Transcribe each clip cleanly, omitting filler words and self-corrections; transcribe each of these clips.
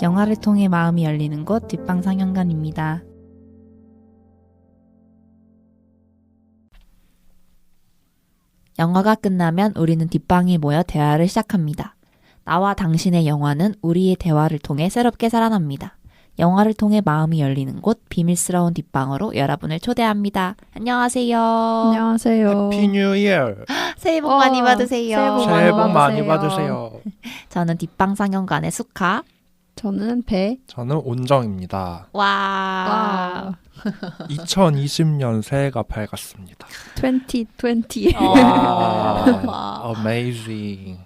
영화를 통해 마음이 열리는 곳 뒷방 상영관입니다. 영화가 끝나면 우리는 뒷방에 모여 대화를 시작합니다. 나와 당신의 영화는 우리의 대화를 통해 새롭게 살아납니다. 영화를 통해 마음이 열리는 곳 비밀스러운 뒷방으로 여러분을 초대합니다. 안녕하세요. 안녕하세요. 해피 뉴 이어. 새해 복 많이 받으세요. 새해 복 많이 받으세요. 저는 뒷방 상영관의 수카. 저는 배. 저는 온정입니다. 와. 2020년 새해가 밝았습니다. 2020. 와, amazing.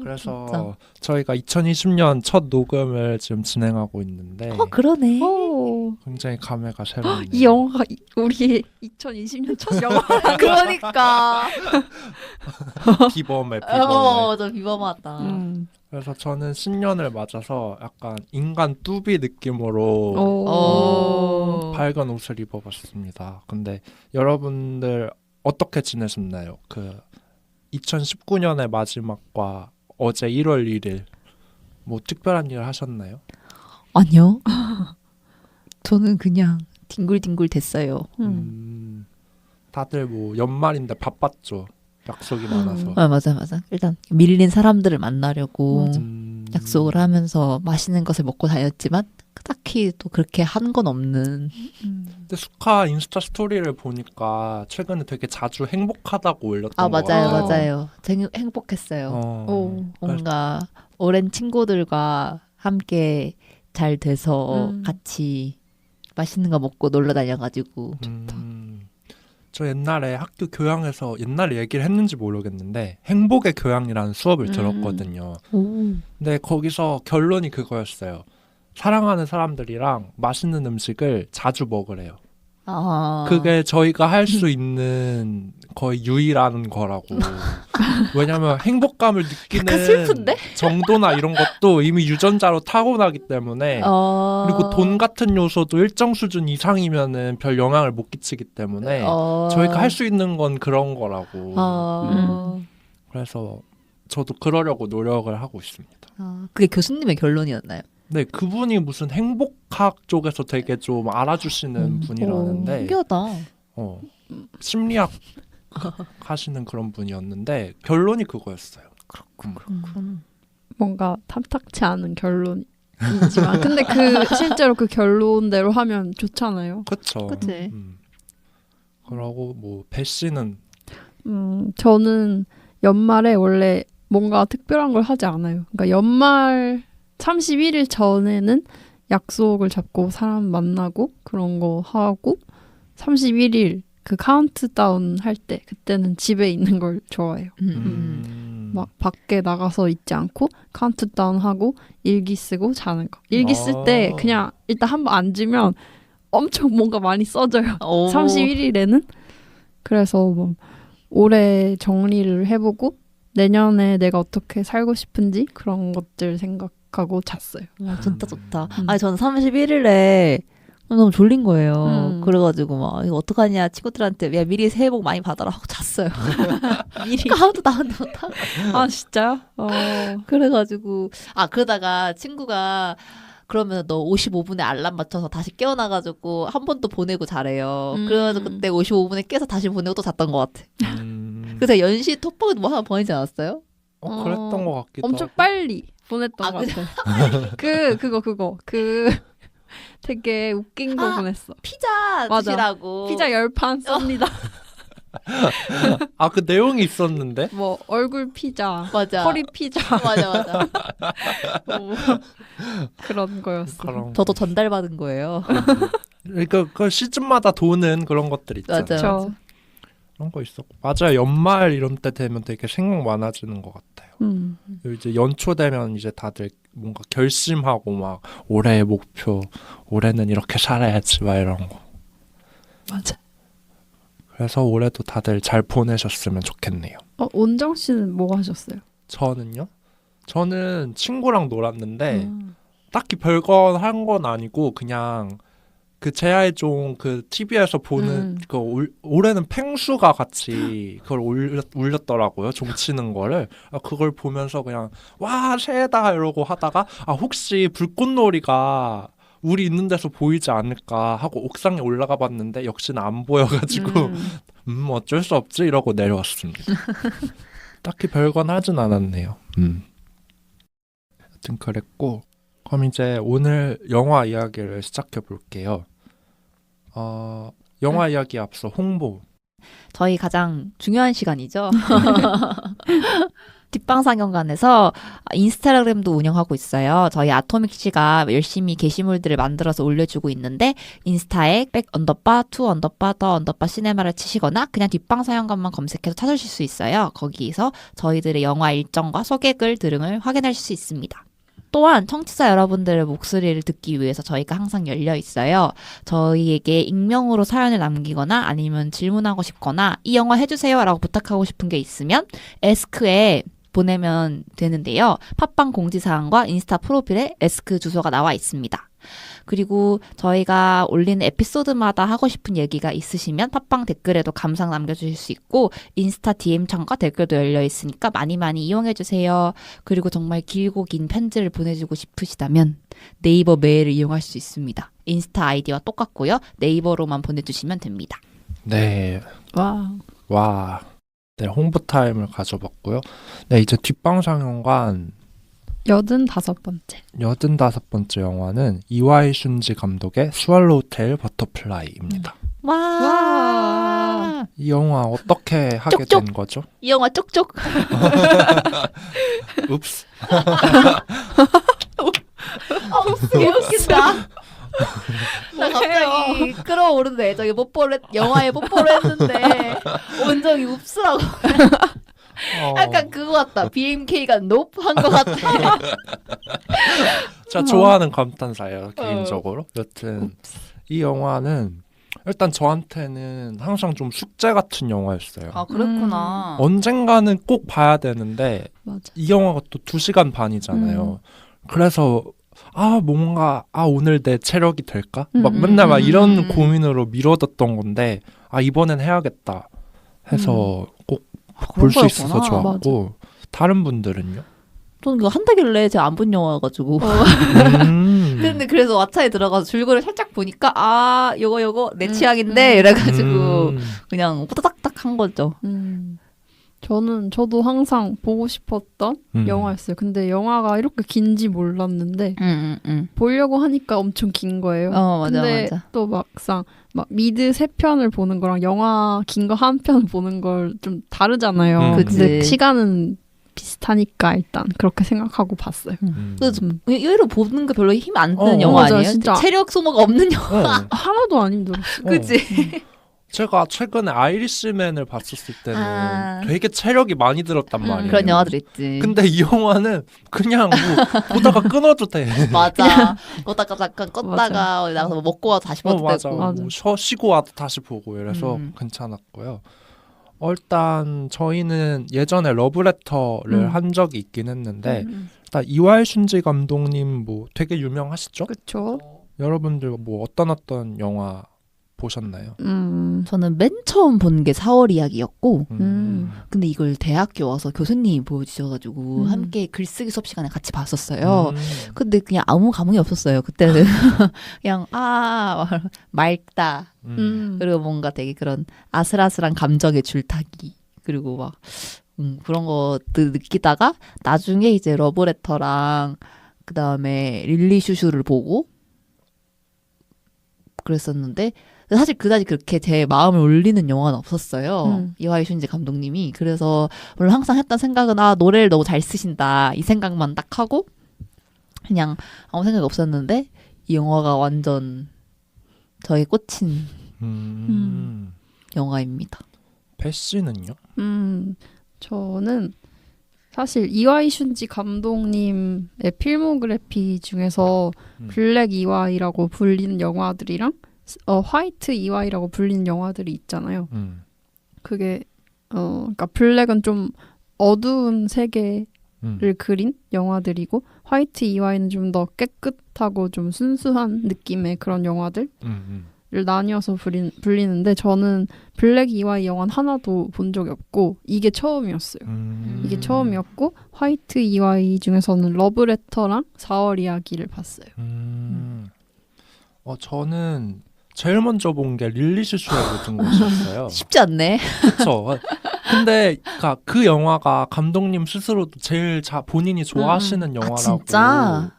그래서 진짜. 저희가 2020년 첫 녹음을 지금 진행하고 있는데 그러네. 오. 굉장히 감회가 새롭네요. 이 영화가 우리의 2020년 첫 영화. 그러니까. 비범해. 맞아. 비범하다. 그래서 저는 신년을 맞아서 약간 인간 뚜비 느낌으로 오. 밝은 옷을 입어봤습니다. 근데 여러분들 어떻게 지내셨나요? 그 2019년의 마지막과 어제 1월 1일 뭐 특별한 일 하셨나요? 아니요. 저는 그냥 뒹굴뒹굴 됐어요. 다들 뭐 연말인데 바빴죠. 약속이 많아서. 맞아. 일단 밀린 사람들을 만나려고 음, 약속을 하면서 맛있는 것을 먹고 다녔지만 딱히 또 그렇게 한 건 없는. 근데 수카 인스타 스토리를 보니까 최근에 되게 자주 행복하다고 올렸던 것 같아요. 맞아요. 행복했어요. 오. 뭔가 오랜 친구들과 함께 잘 돼서 같이 맛있는 거 먹고 놀러 다녀가지고 저 옛날에 학교 교양에서 옛날에 얘기를 했는지 모르겠는데 행복의 교양이라는 수업을 들었거든요. 근데 거기서 결론이 그거였어요. 사랑하는 사람들이랑 맛있는 음식을 자주 먹으래요. 그게 저희가 할 수 있는 거의 유일한 거라고. 왜냐면 행복감을 느끼는 약간 슬픈데? 정도나 이런 것도 이미 유전자로 타고나기 때문에 그리고 돈 같은 요소도 일정 수준 이상이면은 별 영향을 못 끼치기 때문에 저희가 할 수 있는 건 그런 거라고. 그래서 저도 그러려고 노력을 하고 있습니다. 그게 교수님의 결론이었나요? 네, 그분이 무슨 행복학 쪽에서 되게 좀 알아주시는 분이라는데 신기하다. 심리학 하시는 그런 분이었는데 결론이 그거였어요. 그렇군. 뭔가 탐탁치 않은 결론이지만 근데 실제로 그 결론대로 하면 좋잖아요. 그쵸. 그치. 그러고 뭐 배 씨는 저는 연말에 원래 뭔가 특별한 걸 하지 않아요. 그러니까 연말 31일 전에는 약속을 잡고 사람 만나고 그런 거 하고 31일 그 카운트다운 할 때 그때는 집에 있는 걸 좋아해요. 막 밖에 나가서 있지 않고 카운트다운 하고 일기 쓰고 자는 거. 일기 쓸 때 그냥 일단 한번 앉으면 엄청 뭔가 많이 써져요. 31일에는. 그래서 뭐 올해 정리를 해보고 내년에 내가 어떻게 살고 싶은지 그런 것들 생각하고 잤어요. 진짜 좋다. 아니 저는 31일에 너무 졸린 거예요. 그래가지고 막 이거 어떡하냐 친구들한테 야 미리 새해 복 많이 받아라 하고 잤어요. 미리 카운트다운도 못하고. 아 진짜요? 그래가지고 그러다가 친구가 그러면 너 55분에 알람 맞춰서 다시 깨어나가지고 한 번 또 보내고 자래요. 그래서 그때 55분에 깨서 다시 보내고 또 잤던 것 같아. 그래서 연시 톡방에도 뭐 하나 보내지 않았어요? 그랬던 것 같기도 엄청 하고. 빨리 보냈던 것 같아요. 그거 되게 웃긴 거 보냈어. 피자 맞아. 드시라고. 피자 10판 쏩니다. 그 내용이 있었는데? 뭐 얼굴 피자, 맞아. 허리 피자. 맞아. 그런 거였어. 저도 전달받은 거예요. 그러니까 그 시즌마다 도는 그런 것들 있잖아요. 그렇죠. 그런 거 있었고. 맞아요. 연말 이런 때 되면 되게 생각 많아지는 것 같아요. 이제 연초 되면 이제 다들 뭔가 결심하고 막 올해의 목표, 올해는 이렇게 살아야지 막 이런 거. 맞아. 그래서 올해도 다들 잘 보내셨으면 좋겠네요. 온정 씨는 뭐 하셨어요? 저는요? 저는 친구랑 놀았는데 딱히 별건 한 건 아니고 그냥 그 제아의 종 그 TV에서 보는 그 올해는 펭수가 같이 그걸 올렸더라고요. 종 치는 거를. 그걸 보면서 그냥 와 새해다 이러고 하다가 혹시 불꽃놀이가 우리 있는 데서 보이지 않을까 하고 옥상에 올라가 봤는데 역시나 안 보여가지고 어쩔 수 없지 이러고 내려왔습니다. 딱히 별건 하진 않았네요. 하여튼 그랬고 그럼 이제 오늘 영화 이야기를 시작해 볼게요. 영화 이야기 앞서 홍보. 저희 가장 중요한 시간이죠. 뒷방상영관에서 인스타그램도 운영하고 있어요. 저희 아토믹씨가 열심히 게시물들을 만들어서 올려주고 있는데 인스타에 백_2_더_ 시네마를 치시거나 그냥 뒷방상영관만 검색해서 찾으실 수 있어요. 거기서 저희들의 영화 일정과 소개글 등을 확인하실 수 있습니다. 또한 청취자 여러분들의 목소리를 듣기 위해서 저희가 항상 열려 있어요. 저희에게 익명으로 사연을 남기거나 아니면 질문하고 싶거나 이 영화 해주세요 라고 부탁하고 싶은 게 있으면 에스크에 보내면 되는데요. 팟빵 공지사항과 인스타 프로필에 에스크 주소가 나와 있습니다. 그리고 저희가 올리는 에피소드마다 하고 싶은 얘기가 있으시면 팟빵 댓글에도 감상 남겨주실 수 있고 인스타 DM 창과 댓글도 열려 있으니까 많이 이용해주세요. 그리고 정말 길고 긴 편지를 보내주고 싶으시다면 네이버 메일을 이용할 수 있습니다. 인스타 아이디와 똑같고요. 네이버로만 보내주시면 됩니다. 네. 와. 네, 홍보 타임을 가져봤고요. 네, 이제 뒷방상영관 85번째. 85번째 영화는 이와이 슌지 감독의 스왈로우 테일 버터플라이입니다. 와. 이 영화 어떻게 하게 쪽쪽. 된 거죠? 이 영화 쪽쪽. 읍스. 웃긴다. 나 갑자기 끌어오르는 애정에 영화에 뽀뽀를 했는데 온정이 읍스라고. 약간 그거 같다. BMK가 높 한 것 같아. 제가 좋아하는 감탄사예요, 개인적으로. 여튼 이 영화는 일단 저한테는 항상 좀 숙제 같은 영화였어요. 아, 그랬구나. 언젠가는 꼭 봐야 되는데 맞아. 이 영화가 또 2시간 반이잖아요. 그래서 뭔가 오늘 내 체력이 될까? 막 맨날 막 이런 고민으로 미뤄뒀던 건데 이번엔 해야겠다 해서 꼭 볼 수 있어서 좋았고. 맞아. 다른 분들은요? 저는 그거 한다길래 제가 안 본 영화여가지고. 근데 그래서 왓챠에 들어가서 줄거리를 살짝 보니까 요거 내 취향인데 이래가지고 그냥 후다닥닥 한 거죠. 저도 항상 보고 싶었던 영화였어요. 근데 영화가 이렇게 긴지 몰랐는데 보려고 하니까 엄청 긴 거예요. 맞아. 또 막상 미드 3편을 보는 거랑 영화 긴 거 한 편 보는 걸 좀 다르잖아요. 그치. 근데 시간은 비슷하니까 일단 그렇게 생각하고 봤어요. 그래서 의외로 보는 게 별로 힘 안 드는 영화 맞아, 아니에요? 진짜. 체력 소모가 없는 영화. 하나도 안 힘들었어. 그치? 제가 최근에 아이리시맨을 봤었을 때는 되게 체력이 많이 들었단 말이에요. 그런 영화들 있지. 근데 이 영화는 그냥 보다가 끊어도 돼. 맞아. 보다가 잠깐 껐다가 어디 나가서 먹고 와서 다시 봐도 맞아. 되고. 맞아. 쉬고 와도 다시 보고 이래서 괜찮았고요. 일단 저희는 예전에 러브레터를 한 적이 있긴 했는데 일단 이와이 슌지 감독님 되게 유명하시죠? 그렇죠. 여러분들 어떤 영화 보셨나요? 저는 맨 처음 본 게 4월 이야기였고 근데 이걸 대학교 와서 교수님이 보여주셔가지고 함께 글쓰기 수업 시간에 같이 봤었어요. 근데 그냥 아무 감흥이 없었어요. 그때는 그냥 맑다. 그리고 뭔가 되게 그런 아슬아슬한 감정의 줄타기 그리고 막 그런 것들 느끼다가 나중에 이제 러브레터랑 그 다음에 릴리 슈슈를 보고 그랬었는데 사실 그다지 그렇게 제 마음을 울리는 영화는 없었어요. 이와이 슌지 감독님이. 그래서 물론 항상 했던 생각은 노래를 너무 잘 쓰신다 이 생각만 딱 하고 그냥 아무 생각이 없었는데 이 영화가 완전 저의 꽂힌 영화입니다. 배씨는요? 저는 사실 이와이 슌지 감독님의 필모그래피 중에서 블랙 이와이라고 불리는 영화들이랑 화이트 이와이라고 불리는 영화들이 있잖아요. 그게 그러니까 블랙은 좀 어두운 색의 그린 영화들이고 화이트 이와이는 좀 더 깨끗하고 좀 순수한 느낌의 그런 영화들을 나뉘어서 불리는데 저는 블랙 이와이 영화는 하나도 본 적이 없고 이게 처음이었어요. 이게 처음이었고 화이트 이와이 중에서는 러브레터랑 4월 이야기를 봤어요. 저는 제일 먼저 본 게 릴리슈슈의 모든 것이었어요. 쉽지 않네. 그렇죠. 근데 그 영화가 감독님 스스로도 제일 본인이 좋아하시는 영화라고. 진짜?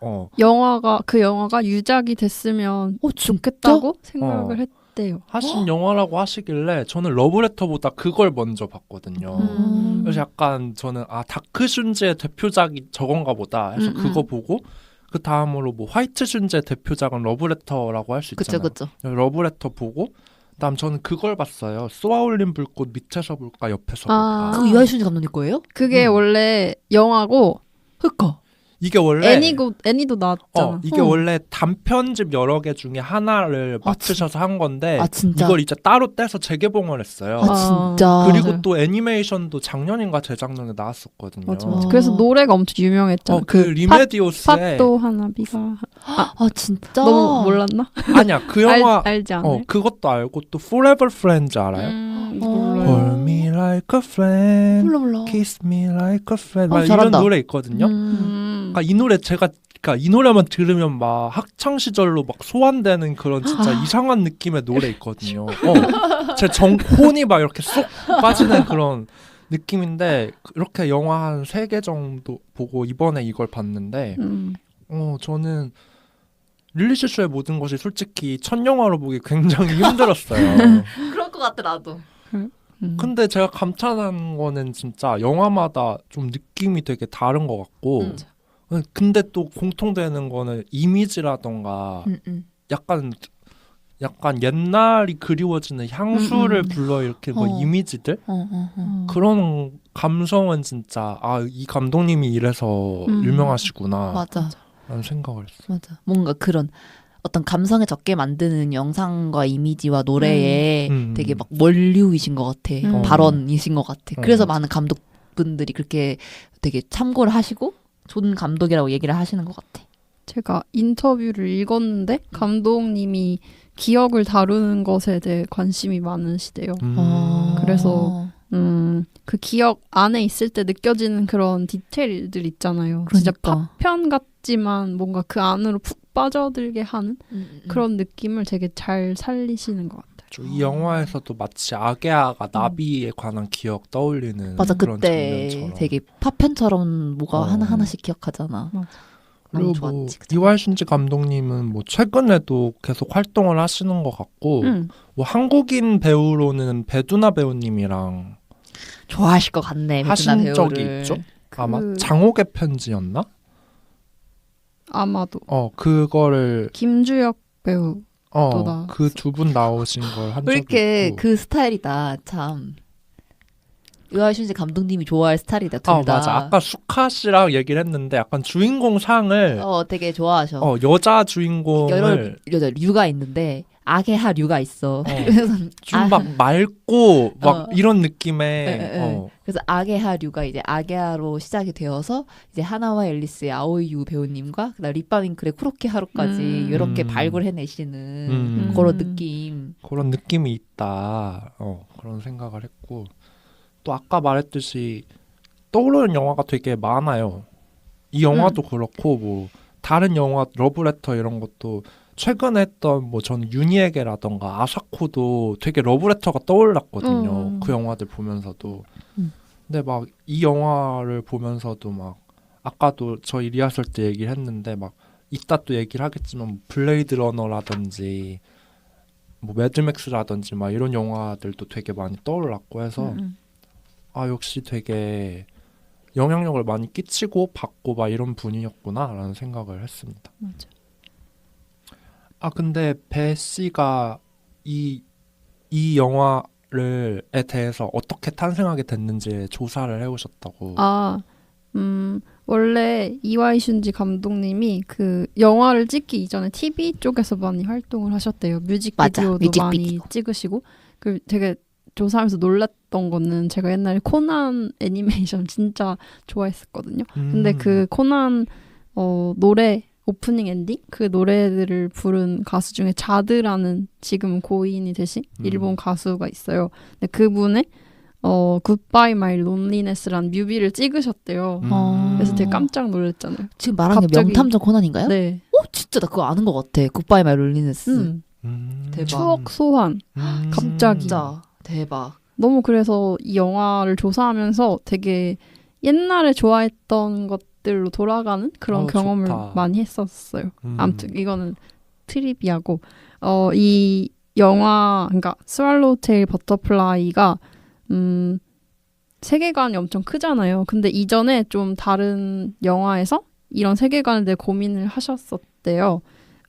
그 영화가 유작이 됐으면 좋겠다고 생각을 했대요. 하신 영화라고 하시길래 저는 러브레터보다 그걸 먼저 봤거든요. 그래서 약간 저는 다크 슌즈의 대표작이 저건가 보다 해서 그거 보고 그 다음으로 뭐 화이트 슌즈의 대표작은 러브레터라고 할 수 있잖아요. 그쵸. 러브레터 보고 그다음 저는 그걸 봤어요. 쏘아올린 불꽃 밑에서 볼까 옆에서 볼까. 그거 이하이 슌즈 감독님 거예요? 그게 원래 영화고 그니까 이게 원래 애니도 나왔잖아. 이게 원래 단편집 여러 개 중에 하나를 맞추셔서 한 건데 진짜? 이걸 이제 따로 떼서 재개봉을 했어요. 진짜? 그리고 또 애니메이션도 작년인가 재작년에 나왔었거든요. 맞아. 그래서 노래가 엄청 유명했잖아. 그 리메디오스의 팟도 하나비가 진짜? 너무 몰랐나? 아니야 그 영화 알지 않아요? 그것도 알고 또 Forever Friends 알아요? 몰라요. Hold me like a friend, 몰라. kiss me like a friend 막 이런 잘한다. 노래 있거든요. 그러니까 이 노래 이 노래만 들으면 막 학창 시절로 막 소환되는 그런 진짜 이상한 느낌의 노래 있거든요. 제 혼이 막 이렇게 쏙 빠지는 그런 느낌인데 이렇게 영화 한 3개 정도 보고 이번에 이걸 봤는데 저는 릴리슈슈의 모든 것이 솔직히 첫 영화로 보기 굉장히 힘들었어요. 그럴 것 같아 나도. 근데 제가 감탄한 거는 진짜 영화마다 좀 느낌이 되게 다른 것 같고 근데 또 공통되는 거는 이미지라던가 약간 옛날이 그리워지는 향수를 불러일으키는 뭐 이미지들 그런 감성은 진짜 이 감독님이 이래서 유명하시구나 맞아. 라는 생각을 했어요. 맞아. 뭔가 그런 어떤 감성에 적게 만드는 영상과 이미지와 노래에 되게 막 원류이신 것 같아. 발언이신 것 같아. 그래서 많은 감독분들이 그렇게 되게 참고를 하시고 좋은 감독이라고 얘기를 하시는 것 같아. 제가 인터뷰를 읽었는데 감독님이 기억을 다루는 것에 대해 관심이 많으시대요. 그래서 그 기억 안에 있을 때 느껴지는 그런 디테일들 있잖아요. 진짜 파편 같지만 뭔가 그 안으로 푹 빠져들게 하는 그런 느낌을 되게 잘 살리시는 것 같아요. 이 영화에서도 마치 아게아가 나비에 관한 기억 떠올리는 맞아. 그런 그때 장면처럼. 되게 파편처럼 뭐가 하나하나씩 기억하잖아. 맞아. 그리고 뭐 이와이 슌지 감독님은 뭐 최근에도 계속 활동을 하시는 것 같고 뭐 한국인 배우로는 배두나 배우님이랑 좋아하실 것 같네. 하신 적이 있죠? 아마 장옥의 편지였나? 아마도. 그거를 김주혁 배우 그 두 분 나오신 걸 한 적이 이렇게 있고. 그 스타일이다. 참. 이하이 슌지 감독님이 좋아할 스타일이다. 둘 다. 맞아. 아까 수카 씨랑 얘기를 했는데 약간 주인공 상을 되게 좋아하셔. 여자 주인공을 여러 류가 있는데 아게하 류가 있어. 그래서 좀 막 맑고 막 이런 느낌의 그래서 아게하 류가 이제 아게하로 시작이 되어서 이제 하나와 앨리스의 아오이유 배우님과 그다음 립바윙클의 쿠로키 하루까지 이렇게 발굴해내시는 그런 느낌. 그런 느낌이 있다. 그런 생각을 했고 또 아까 말했듯이 떠오르는 영화가 되게 많아요. 이 영화도 그렇고 뭐 다른 영화 러브레터 이런 것도 최근에 했던 뭐 저는 유니에게라던가 아사코도 되게 러브레터가 떠올랐거든요. 그 영화들 보면서도. 근데 막 이 영화를 보면서도 막 아까도 저희 리허설 때 얘기를 했는데 막 이따 또 얘기를 하겠지만 블레이드 러너라든지 뭐 매드맥스라든지 막 이런 영화들도 되게 많이 떠올랐고 해서 역시 되게 영향력을 많이 끼치고 받고 막 이런 분이었구나라는 생각을 했습니다. 맞아. 근데 배 씨가 이 영화에 대해서 어떻게 탄생하게 됐는지 조사를 해오셨다고. 원래 이와이 슌지 감독님이 그 영화를 찍기 이전에 TV 쪽에서 많이 활동을 하셨대요. 뮤직비디오도 많이 찍으시고. 그 되게 조사하면서 놀랐던 좋아했던 거는 제가 옛날에 코난 애니메이션 진짜 좋아했었거든요. 근데 그 코난 노래 오프닝 엔딩 그 노래들을 부른 가수 중에 자드라는 지금 고인이 되신 일본 가수가 있어요. 근데 그분의 Goodbye My Loneliness라는 뮤비를 찍으셨대요. 그래서 되게 깜짝 놀랐잖아요. 지금 말한 게 갑자기- 명탐정 코난인가요? 네. 진짜 나 그거 아는 것 같아. 굿바이 마이 롤리네스. 대박. 추억 소환. 갑자기. 진짜 대박. 너무 그래서 이 영화를 조사하면서 되게 옛날에 좋아했던 것들로 돌아가는 그런 경험을 좋다. 많이 했었어요. 아무튼 이거는 트리비아고 이 영화 그러니까 스왈로우 테일 버터플라이가 세계관이 엄청 크잖아요. 근데 이전에 좀 다른 영화에서 이런 세계관을 내 고민을 하셨었대요.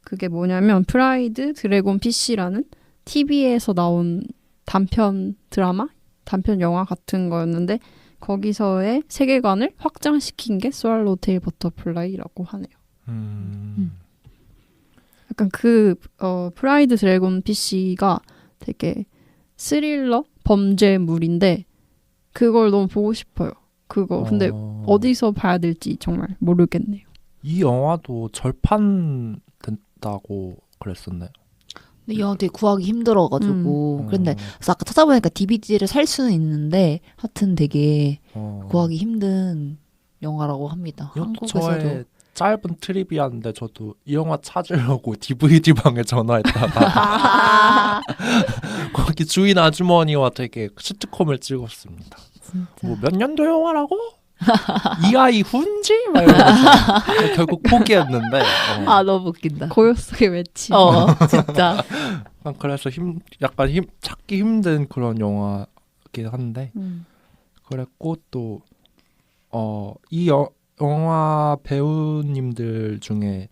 그게 뭐냐면 프라이드 드래곤 PC라는 TV에서 나온 단편 드라마, 단편 영화 같은 거였는데 거기서의 세계관을 확장시킨 게 스왈로우 테일 버터플라이라고 하네요. 약간 그 프라이드 드래곤 PC가 되게 스릴러 범죄물인데 그걸 너무 보고 싶어요. 그거 근데 어디서 봐야 될지 정말 모르겠네요. 이 영화도 절판 된다고 그랬었나요? 근데 이 영화 되게 구하기 힘들어가지고 그런데 그래서 아까 찾아보니까 DVD를 살 수는 있는데 하여튼 되게 구하기 힘든 영화라고 합니다. 한국에서도. 저의 짧은 트리비아인데 저도 이 영화 찾으려고 DVD 방에 전화했다가 거기 주인 아주머니와 되게 시트콤을 찍었습니다. 뭐 몇 년도 영화라고? 이 아이 훈지? 막 이러면서 결국 포기했는데 아 너무 웃긴다. 고요 속의 외침. 진짜. 그래서 약간 찾기 힘든 그런 영화긴 한데 그랬고 또 이 영화 배우님들 중에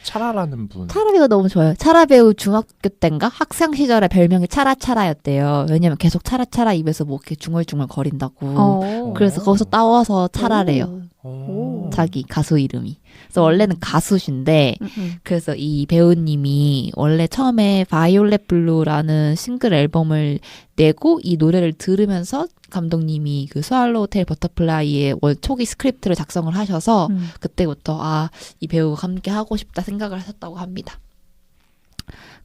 차라라는 분. 차라 배우가 너무 좋아요. 차라 배우 중학교 때인가 학창 시절에 별명이 차라차라였대요. 왜냐면 계속 차라차라 입에서 뭐 이렇게 중얼중얼 거린다고. 그래서 거기서 따와서 차라래요. 자기 가수 이름이. 그래서 원래는 가수신데 그래서 이 배우님이 원래 처음에 바이올렛 블루라는 싱글 앨범을 내고 이 노래를 들으면서 감독님이 그 스왈로우 테일 버터플라이의 초기 스크립트를 작성을 하셔서 그때부터 이 배우가 함께 하고 싶다 생각을 하셨다고 합니다.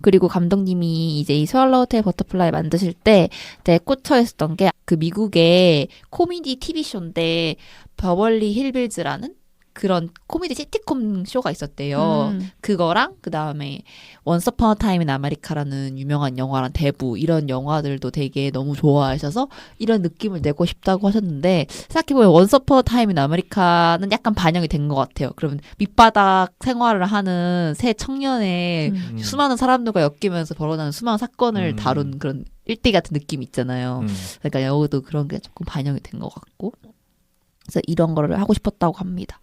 그리고 감독님이 이제 이 스왈로우 테일 버터플라이 만드실 때 되게 꽂혀 있었던 게 그 미국의 코미디 TV쇼인데 버벌리 힐빌즈라는 그런 코미디 시트콤 쇼가 있었대요. 그거랑 그 다음에 원스 어폰 어 타임 인 아메리카라는 유명한 영화랑 대부 이런 영화들도 되게 너무 좋아하셔서 이런 느낌을 내고 싶다고 하셨는데 생각해보면 원스 어폰 어 타임 인 아메리카는 약간 반영이 된 것 같아요. 그러면 밑바닥 생활을 하는 새 청년의 수많은 사람들과 엮이면서 벌어나는 수많은 사건을 다룬 그런 일대 같은 느낌 있잖아요. 그러니까 여기도 그런 게 조금 반영이 된 것 같고 그래서 이런 거를 하고 싶었다고 합니다.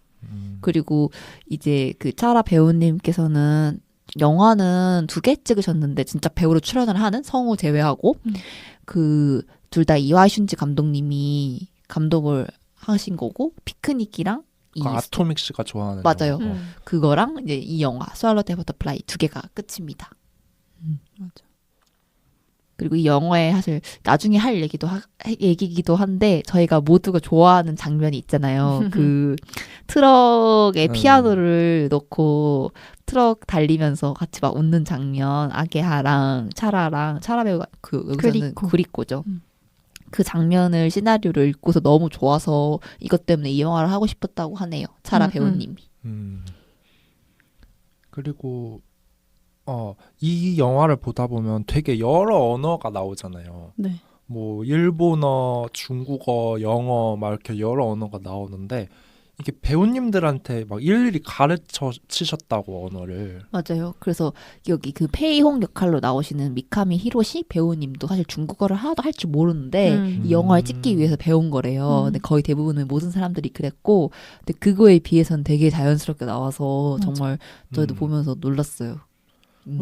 그리고 이제 그 차라 배우님께서는 영화는 2개 찍으셨는데 진짜 배우로 출연을 하는 성우 제외하고 그 둘 다 이와슌지 감독님이 감독을 하신 거고 피크닉이랑 아토믹 씨가 좋아하는 맞아요. 영화. 그거랑 이제 이 영화 스왈로우 테일 버터플라이 2개가 끝입니다. 맞아. 그리고 이 영화에 사실 나중에 할 얘기기도 한데 저희가 모두가 좋아하는 장면이 있잖아요. 그 트럭에 피아노를 넣고 트럭 달리면서 같이 막 웃는 장면. 아게하랑 차라 배우가 여기서는 구리코죠. 그 장면을 시나리오를 읽고서 너무 좋아서 이것 때문에 이 영화를 하고 싶었다고 하네요. 차라 배우님이. 그리고 이 영화를 보다 보면 되게 여러 언어가 나오잖아요. 네. 뭐 일본어, 중국어, 영어 막 이렇게 여러 언어가 나오는데 이게 배우님들한테 막 일일이 가르쳐 치셨다고 언어를. 맞아요. 그래서 여기 그 페이홍 역할로 나오시는 미카미 히로시 배우님도 사실 중국어를 하나도 할 줄 모르는데 이 영화를 찍기 위해서 배운 거래요. 근데 거의 대부분은 모든 사람들이 그랬고 근데 그거에 비해서는 되게 자연스럽게 나와서 정말 저희도 보면서 놀랐어요.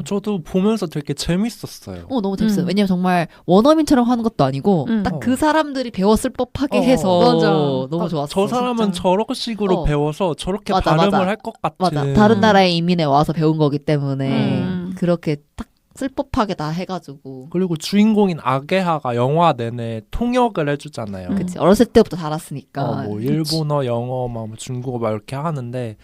저도 보면서 되게 재밌었어요. 너무 재밌어요. 왜냐면 정말 원어민처럼 하는 것도 아니고 딱 그 사람들이 배웠을 법하게 해서 맞아. 너무 좋았어. 저 사람은 진짜. 저런 식으로 배워서 저렇게 맞아, 발음을 맞아. 할 것 같은. 맞아. 다른 나라에 이민해 와서 배운 거기 때문에 그렇게 딱 슬법하게 다 해가지고. 그리고 주인공인 아게하가 영화 내내 통역을 해주잖아요. 그치. 어렸을 때부터 자랐으니까. 뭐 일본어, 영어, 막 중국어 막 이렇게 하는데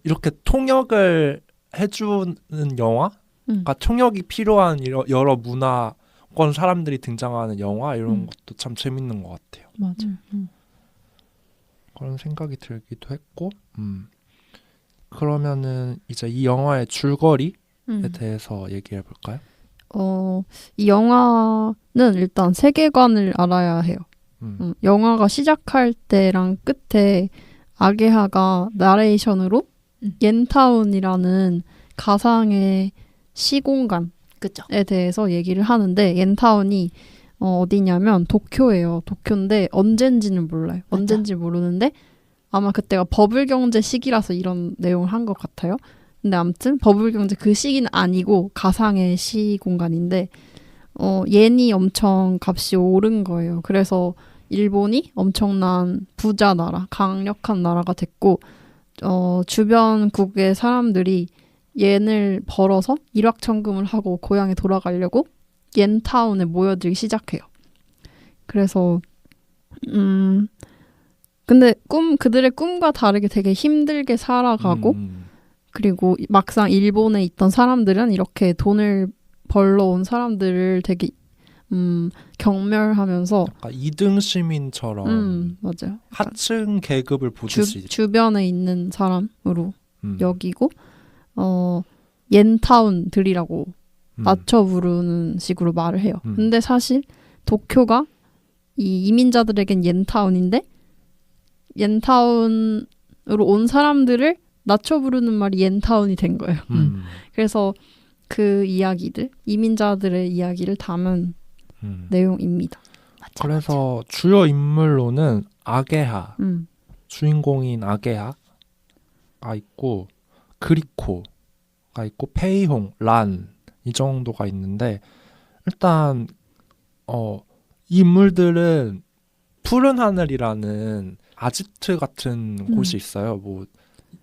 이렇게 통역을 해주는 영화가 통역이 필요한 여러 문화권 사람들이 등장하는 영화 이런 것도 참 재밌는 것 같아요. 맞아. 그런 생각이 들기도 했고, 그러면은 이제 이 영화의 줄거리에 대해서 얘기해 볼까요? 이 영화는 일단 세계관을 알아야 해요. 영화가 시작할 때랑 끝에 아게하가 나레이션으로 옌타운이라는 가상의 시공간에 그쵸. 대해서 얘기를 하는데 옌타운이 어디냐면 도쿄예요. 도쿄인데 언젠지는 몰라요. 맞아. 언젠지 모르는데 아마 그때가 버블 경제 시기라서 이런 내용을 한 것 같아요. 근데 아무튼 버블 경제 그 시기는 아니고 가상의 시공간인데 옌이 엄청 값이 오른 거예요. 그래서 일본이 엄청난 부자 나라, 강력한 나라가 됐고 주변국의 사람들이 옌을 벌어서 일확천금을 하고 고향에 돌아가려고 옌타운에 모여들기 시작해요. 그래서 근데 그들의 꿈과 다르게 되게 힘들게 살아가고 그리고 막상 일본에 있던 사람들은 이렇게 돈을 벌러 온 사람들을 되게 경멸하면서 약간 2등 시민처럼 맞아요. 하층 계급을 보듯이 주변에 있는 사람으로 여기고 옌타운들이라고 맞춰 부르는 식으로 말을 해요. 근데 사실 도쿄가 이 이민자들에겐 옌타운인데 옌타운으로 온 사람들을 낮춰 부르는 말이 옌타운이 된 거예요. 그래서 그 이야기들, 이민자들의 이야기를 담은 내용입니다. 맞아, 그래서 주요 인물로는 아게하, 주인공인 아게하가 있고 그리코가 있고 페이홍, 란 이 정도가 있는데 일단 이 인물들은 푸른 하늘이라는 아지트 같은 곳이 있어요. 뭐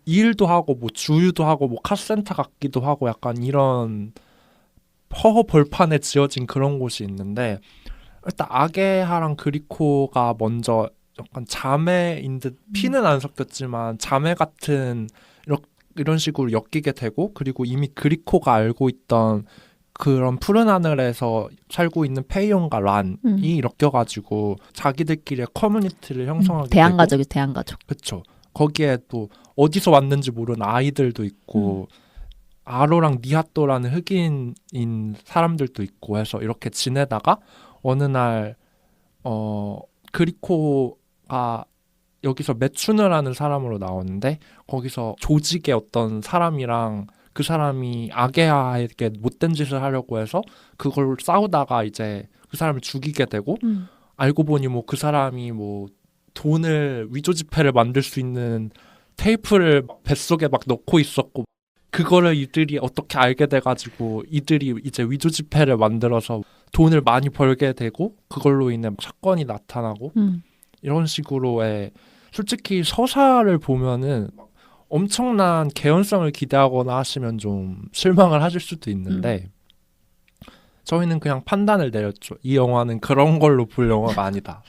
일도 하고 뭐 주유도 하고 뭐 카센터 같기도 하고 약간 이런 허허 벌판에 지어진 그런 곳이 있는데 일단 아게하랑 그리코가 먼저 약간 자매인 듯 피는 안 섞였지만 자매 같은 이런 식으로 엮이게 되고 그리고 이미 그리코가 알고 있던 그런 푸른 하늘에서 살고 있는 페이용과 란이 엮여가지고 자기들끼리의 커뮤니티를 형성하게 되고 대한가족이 대한가족. 그렇죠. 거기에 또 어디서 왔는지 모르는 아이들도 있고 아로랑 니하토라는 흑인인 사람들도 있고 해서 이렇게 지내다가 어느 날 그리코가 여기서 매춘을 사람으로 나오는데 거기서 조직의 어떤 사람이랑 그 사람이 아게하에게 못된 짓을 하려고 해서 그걸 싸우다가 이제 그 사람을 죽이게 되고 알고 보니 뭐 그 사람이 뭐 돈을 위조 지폐를 만들 수 있는 테이프를 뱃속에 막 넣고 있었고 그거를 이들이 어떻게 알게 돼가지고 이들이 이제 위조 지폐를 만들어서 돈을 많이 벌게 되고 그걸로 인해 사건이 나타나고 이런 식으로의 솔직히 서사를 보면은 엄청난 개연성을 기대하거나 하시면 좀 실망을 하실 수도 있는데 저희는 그냥 판단을 내렸죠. 이 영화는 그런 걸로 볼 영화가 아니다.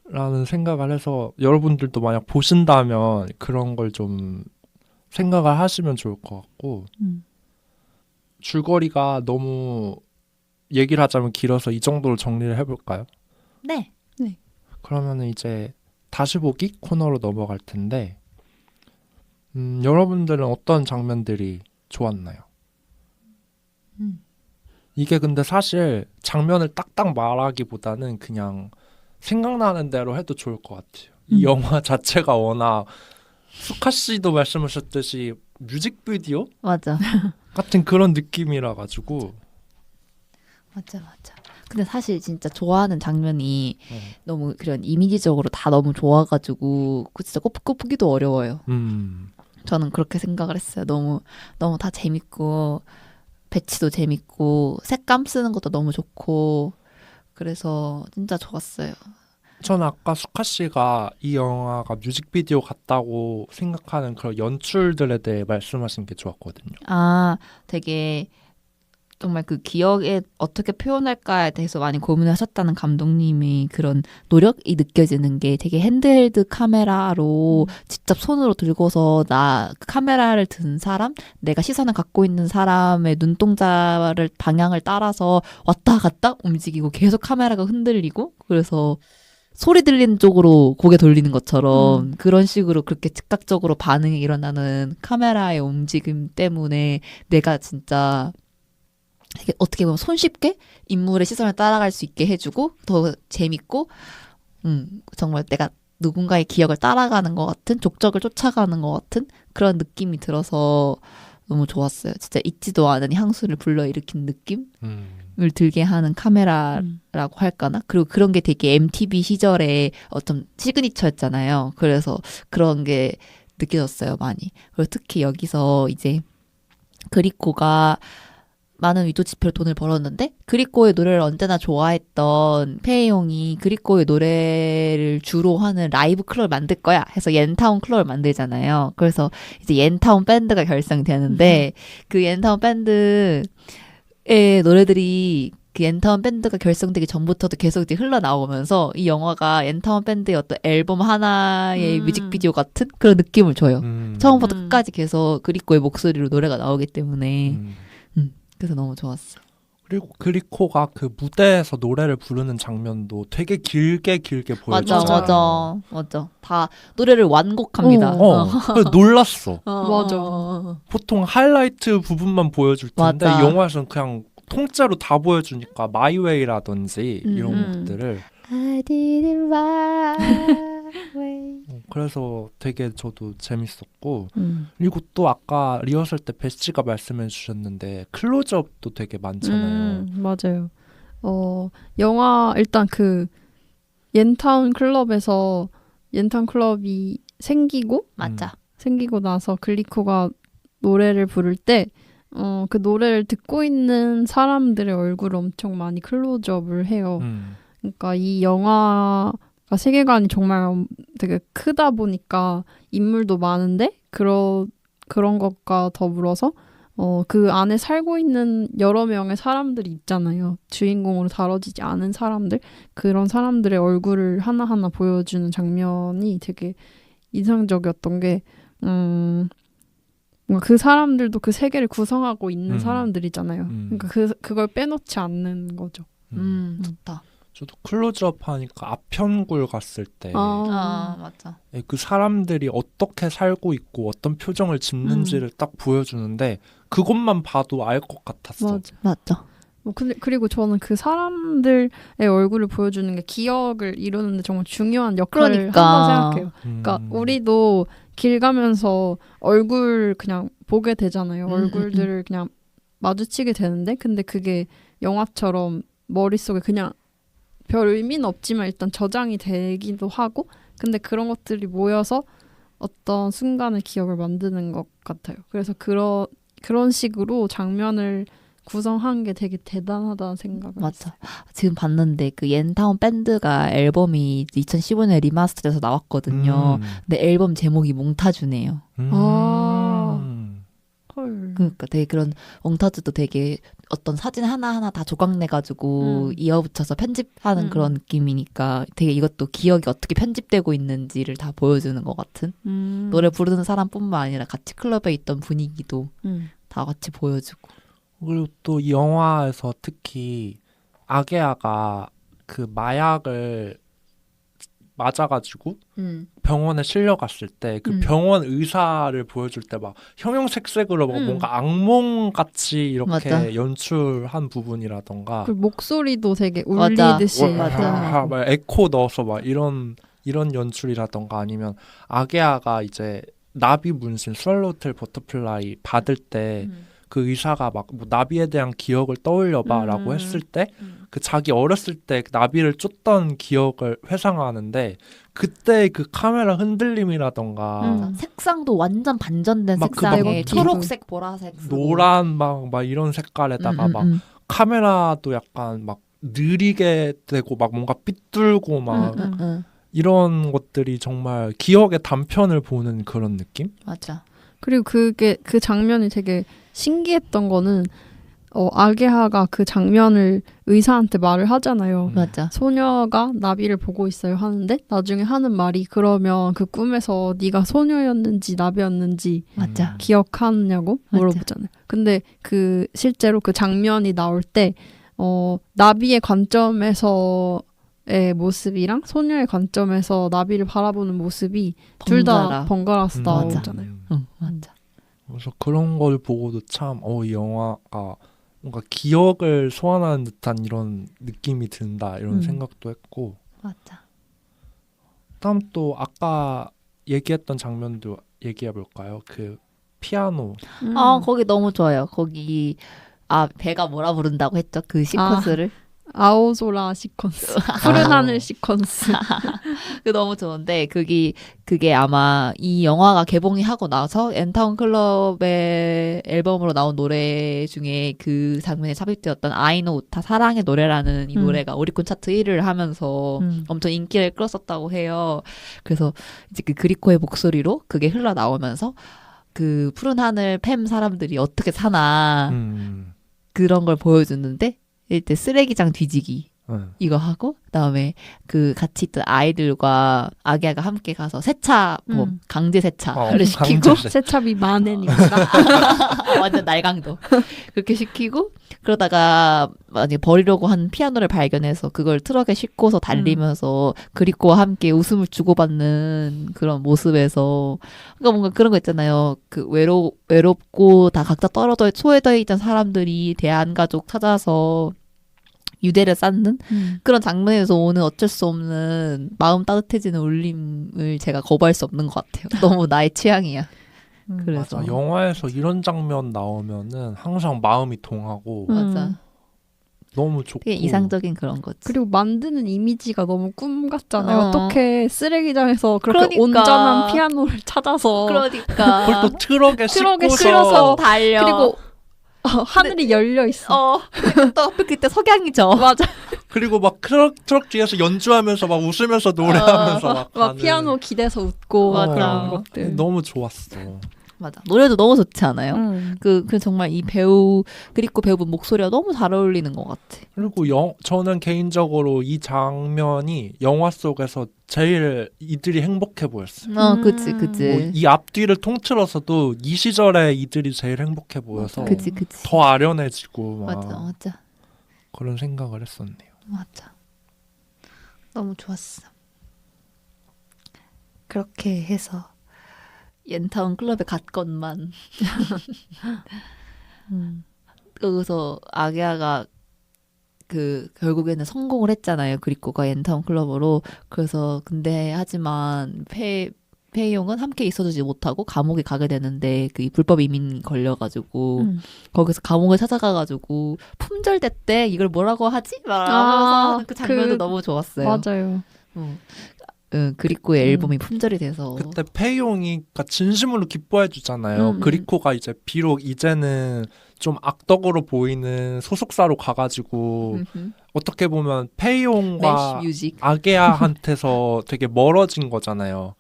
라는 생각을 해서 여러분들도 만약 보신다면 그런 걸 좀 생각을 하시면 좋을 것 같고 줄거리가 너무 얘기를 하자면 길어서 이 정도로 정리를 해볼까요? 네. 그러면 이제 다시 보기 코너로 넘어갈 텐데 여러분들은 어떤 장면들이 좋았나요? 이게 근데 사실 장면을 딱딱 말하기보다는 그냥 생각나는 대로 해도 좋을 것 같아요. 이 영화 자체가 워낙 수카 씨도 말씀하셨듯이 뮤직비디오 맞아. 같은 그런 느낌이라 가지고 맞아. 근데 사실 진짜 좋아하는 장면이 너무 그런 이미지적으로 다 너무 좋아가지고 진짜 꼽기도 어려워요. 저는 그렇게 생각을 했어요. 너무 다 재밌고 배치도 재밌고 색감 쓰는 것도 너무 좋고 그래서 진짜 좋았어요. 전 아까 수카 씨가 이 영화가 뮤직비디오 같다고 생각하는 그런 연출들에 대해 말씀하신 게 좋았거든요. 아, 되게 정말 그 기억에 어떻게 표현할까에 대해서 많이 고민을 하셨다는 감독님이 그런 노력이 느껴지는 게 되게 핸드헬드 카메라로 직접 손으로 들고서 나 카메라를 든 사람, 내가 시선을 갖고 있는 사람의 눈동자를 방향을 따라서 왔다 갔다 움직이고 계속 카메라가 흔들리고 그래서 소리 들리는 쪽으로 고개 돌리는 것처럼 그런 식으로 그렇게 즉각적으로 반응이 일어나는 카메라의 움직임 때문에 내가 진짜 되게 어떻게 보면 손쉽게 인물의 시선을 따라갈 수 있게 해주고 더 재밌고 정말 내가 누군가의 기억을 따라가는 것 같은 족적을 쫓아가는 것 같은 그런 느낌이 들어서 너무 좋았어요. 진짜 잊지도 않은 향수를 불러일으킨 느낌을 들게 하는 카메라라고 할까나? 그리고 그런 게 되게 MTV 시절에 어떤 시그니처였잖아요. 그래서 그런 게 느껴졌어요, 많이. 그리고 특히 여기서 이제 그리코가 많은 위도 지표로 돈을 벌었는데 그리코의 노래를 언제나 좋아했던 페이용이 그리코의 노래를 주로 하는 라이브 클럽을 만들 거야 해서 옌타운 클럽을 만들잖아요. 그래서 이제 옌타운 밴드가 결성되는데 그 옌타운 밴드의 노래들이 그 옌타운 밴드가 결성되기 전부터도 계속 이제 흘러나오면서 이 영화가 옌타운 밴드의 어떤 앨범 하나의 뮤직비디오 같은 그런 느낌을 줘요. 처음부터 끝까지 계속 그리코의 목소리로 노래가 나오기 때문에 그래서 너무 좋았어. 그리고 그리코가 그 무대에서 노래를 부르는 장면도 되게 길게 보여주잖아요. 맞아. 다 노래를 완곡합니다. 그래서 놀랐어. 맞아. 보통 하이라이트 부분만 보여줄 텐데 맞아. 이 영화에서는 그냥 통째로 다 보여주니까 마이웨이라든지 이런 것들을 I did it my way. 그래서 되게 저도 재밌었고 그리고 또 아까 리허설 때 베스가 말씀해 주셨는데 클로즈업도 되게 많잖아요. 맞아요. 영화 일단 그 옌타운 클럽에서 옌타운 클럽이 생기고 나서 글리코가 노래를 부를 때 그 노래를 듣고 있는 사람들의 얼굴을 엄청 많이 클로즈업을 해요. 그러니까 이 영화가 세계관이 정말 되게 크다 보니까 인물도 많은데 그런 것과 더불어서 그 안에 살고 있는 여러 명의 사람들이 있잖아요. 주인공으로 다뤄지지 않은 사람들, 그런 사람들의 얼굴을 하나하나 보여주는 장면이 되게 인상적이었던 게 뭔가 그 사람들도 그 세계를 구성하고 있는 사람들이잖아요. 그러니까 그걸 빼놓지 않는 거죠. 좋다. 저도 클로즈업 하니까 아편굴 갔을 때 맞아. 그 사람들이 어떻게 살고 있고 어떤 표정을 짓는지를 딱 보여주는데 그것만 봐도 알 것 같았어. 맞아. 그리고 저는 그 사람들의 얼굴을 보여주는 게 기억을 이루는데 정말 중요한 역할을 한다고 생각해요. 그러니까 우리도 길 가면서 얼굴 그냥 보게 되잖아요. 얼굴들을 그냥 마주치게 되는데 근데 그게 영화처럼 머릿속에 그냥 별 의미는 없지만 일단 저장이 되기도 하고 근데 그런 것들이 모여서 어떤 순간의 기억을 만드는 것 같아요. 그래서 그런 식으로 장면을 구성한 게 되게 대단하다는 생각을 맞아. 지금 봤는데 그 옌타운 밴드가 앨범이 2015년에 리마스터돼서 나왔거든요. 근데 앨범 제목이 몽타주네요. 헐. 그러니까 되게 그런 몽타주도 되게 어떤 사진 하나하나 다 조각내가지고 이어붙여서 편집하는 그런 느낌이니까 되게 이것도 기억이 어떻게 편집되고 있는지를 다 보여주는 것 같은 노래 부르는 사람뿐만 아니라 같이 클럽에 있던 분위기도 다 같이 보여주고 그리고 또 이 영화에서 특히 아게아가 그 마약을 맞아가지고 병원에 실려갔을 때 그 병원 의사를 보여줄 때 막 형형색색으로 뭔가 악몽같이 이렇게 맞아. 연출한 부분이라던가 그 목소리도 되게 울리듯이 막 에코 넣어서 막 이런 연출이라던가 아니면 아게아가 이제 나비 문신 스왈로우텔 버터플라이 받을 때 그 의사가 막 뭐 나비에 대한 기억을 떠올려봐라고 했을 때 그 자기 어렸을 때 나비를 쫓던 기억을 회상하는,데 그때 그 카메라 흔들림이라던가 색상도 완전 반전된 막 그 색상에 막 초록색, 보라색, 노란 막 이런 색깔에다가 막 카메라도 약간 막 느리게 되고 막 뭔가 삐뚤고 막 이런 것들이 정말 기억의 단편을 보는 그런 느낌? 맞아. 그리고 그 장면이 되게 신기했던 거는 아게하가 그 장면을 의사한테 말을 하잖아요. 맞아. 소녀가 나비를 보고 있어요 하는데 나중에 하는 말이 그러면 그 꿈에서 네가 소녀였는지 나비였는지 맞아. 기억하느냐고 물어보잖아요. 근데 그 실제로 그 장면이 나올 때 나비의 관점에서의 모습이랑 소녀의 관점에서 나비를 바라보는 모습이 둘 다 번갈아서 맞아. 나오잖아요. 응, 맞아. 그래서 그런 걸 보고도 참 이 영화가 뭔가 기억을 소환하는 듯한 이런 느낌이 든다 이런 생각도 했고 맞아. 다음 또 아까 얘기했던 장면도 얘기해 볼까요? 그 피아노. 거기 너무 좋아요. 거기 배가 뭐라 부른다고 했죠? 그 시퀀스를. 아오소라 시퀀스, 푸른 하늘 시퀀스. 그 너무 좋은데 그게 아마 이 영화가 개봉이 하고 나서 엔타운 클럽의 앨범으로 나온 노래 중에 그 장면에 삽입되었던 아이노 우타 사랑의 노래라는 이 노래가 오리콘 차트 1위를 하면서 엄청 인기를 끌었었다고 해요. 그래서 이제 그 그리코의 목소리로 그게 흘러나오면서 그 푸른 하늘 팸 사람들이 어떻게 사나 그런 걸 보여주는데 이때 쓰레기장 뒤지기 이거 하고 그다음에 그 같이 있던 아이들과 아기야가 함께 가서 세차 강제 세차를 시키고 세차비 만엔입니다. 완전 날강도 그렇게 시키고 그러다가 만약에 버리려고 한 피아노를 발견해서 그걸 트럭에 싣고서 달리면서 그리코와 함께 웃음을 주고받는 그런 모습에서 그러니까 뭔가 그런 거 있잖아요. 그 외롭고 다 각자 떨어져 소외되어 있던 사람들이 대한가족 찾아서 유대를 쌓는 그런 장면에서 오는 어쩔 수 없는 마음 따뜻해지는 울림을 제가 거부할 수 없는 것 같아요. 너무 나의 취향이야. 그래서 맞아. 영화에서 이런 장면 나오면은 항상 마음이 동하고 맞아. 너무 좋고 되게 이상적인 그런 거지. 그리고 만드는 이미지가 너무 꿈 같잖아요. 어떻게 쓰레기장에서 그렇게 그러니까. 온전한 피아노를 찾아서 그러니까 그걸 또 트럭에 실어서 달려. 그리고 하늘이 열려 있어. 또 하필 그때 석양이죠. 맞아. 그리고 막 트럭 뒤에서 연주하면서 막 웃으면서 노래하면서 막 막 피아노 기대서 웃고 맞아. 그런 것들. 너무 좋았어. 맞아. 노래도 너무 좋지 않아요? 그 정말 이 그리고 배우분 목소리가 너무 잘 어울리는 것 같아. 그리고 저는 개인적으로 이 장면이 영화 속에서 제일 이들이 행복해 보였어요. 그치. 뭐 이 앞뒤를 통틀어서도 이 시절에 이들이 제일 행복해 보여서 그치. 더 아련해지고 막 맞아. 그런 생각을 했었네요. 맞아. 너무 좋았어. 그렇게 해서 옌타운 클럽에 갔건만 거기서 아기야가 결국에는 성공을 했잖아요. 그리코가 옌타운 클럽으로. 그래서 근데 하지만 페이용은 함께 있어주지 못하고 감옥에 가게 되는데 그 불법 이민 걸려가지고 거기서 감옥을 찾아가가지고 품절됐 때 이걸 뭐라고 하지? 말하면서 그 장면도 너무 좋았어요. 맞아요. 그리코의 앨범이 품절이 돼서 그때 페이용이 진심으로 기뻐해 주잖아요. 그리코가 이제 비록 이제는 좀 악덕으로 보이는 소속사로 가가지고 어떻게 보면 페이용과 아게야한테서 되게 멀어진 거잖아요.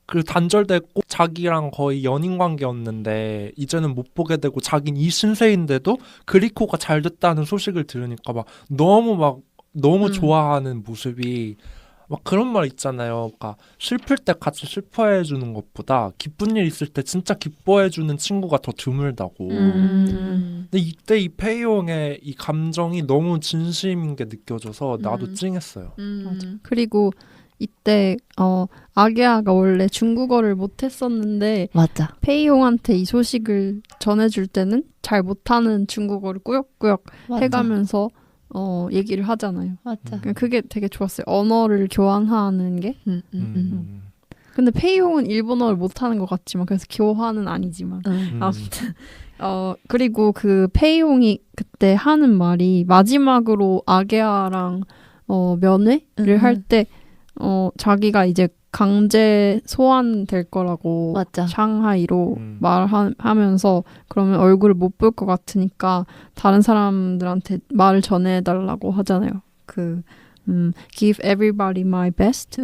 그 단절됐고 자기랑 거의 연인 관계였는데 이제는 못 보게 되고 자긴 이 신세인데도 그리코가 잘 됐다는 소식을 들으니까 너무 좋아하는 모습이 막 그런 말 있잖아요. 그러니까 슬플 때 같이 슬퍼해 주는 것보다 기쁜 일 있을 때 진짜 기뻐해 주는 친구가 더 드물다고. 근데 이때 이 페이용의 이 감정이 너무 진심인 게 느껴져서 나도 찡했어요. 맞아. 그리고 이때 아게아가 원래 중국어를 못했었는데 맞아. 페이용한테 이 소식을 전해줄 때는 잘 못하는 중국어를 꾸역꾸역 해가면서 얘기를 하잖아요. 맞아. 그게 되게 좋았어요. 언어를 교환하는 게. 근데 페이용은 일본어를 못하는 것 같지만 그래서 교환은 아니지만 아무튼 그리고 그 페이용이 그때 하는 말이 마지막으로 아게아랑 면회를 할 때 자기가 이제 강제 소환될 거라고 맞아. 샹하이로 말하면서 그러면 얼굴을 못 볼 것 같으니까 다른 사람들한테 말을 전해달라고 하잖아요. give everybody my best.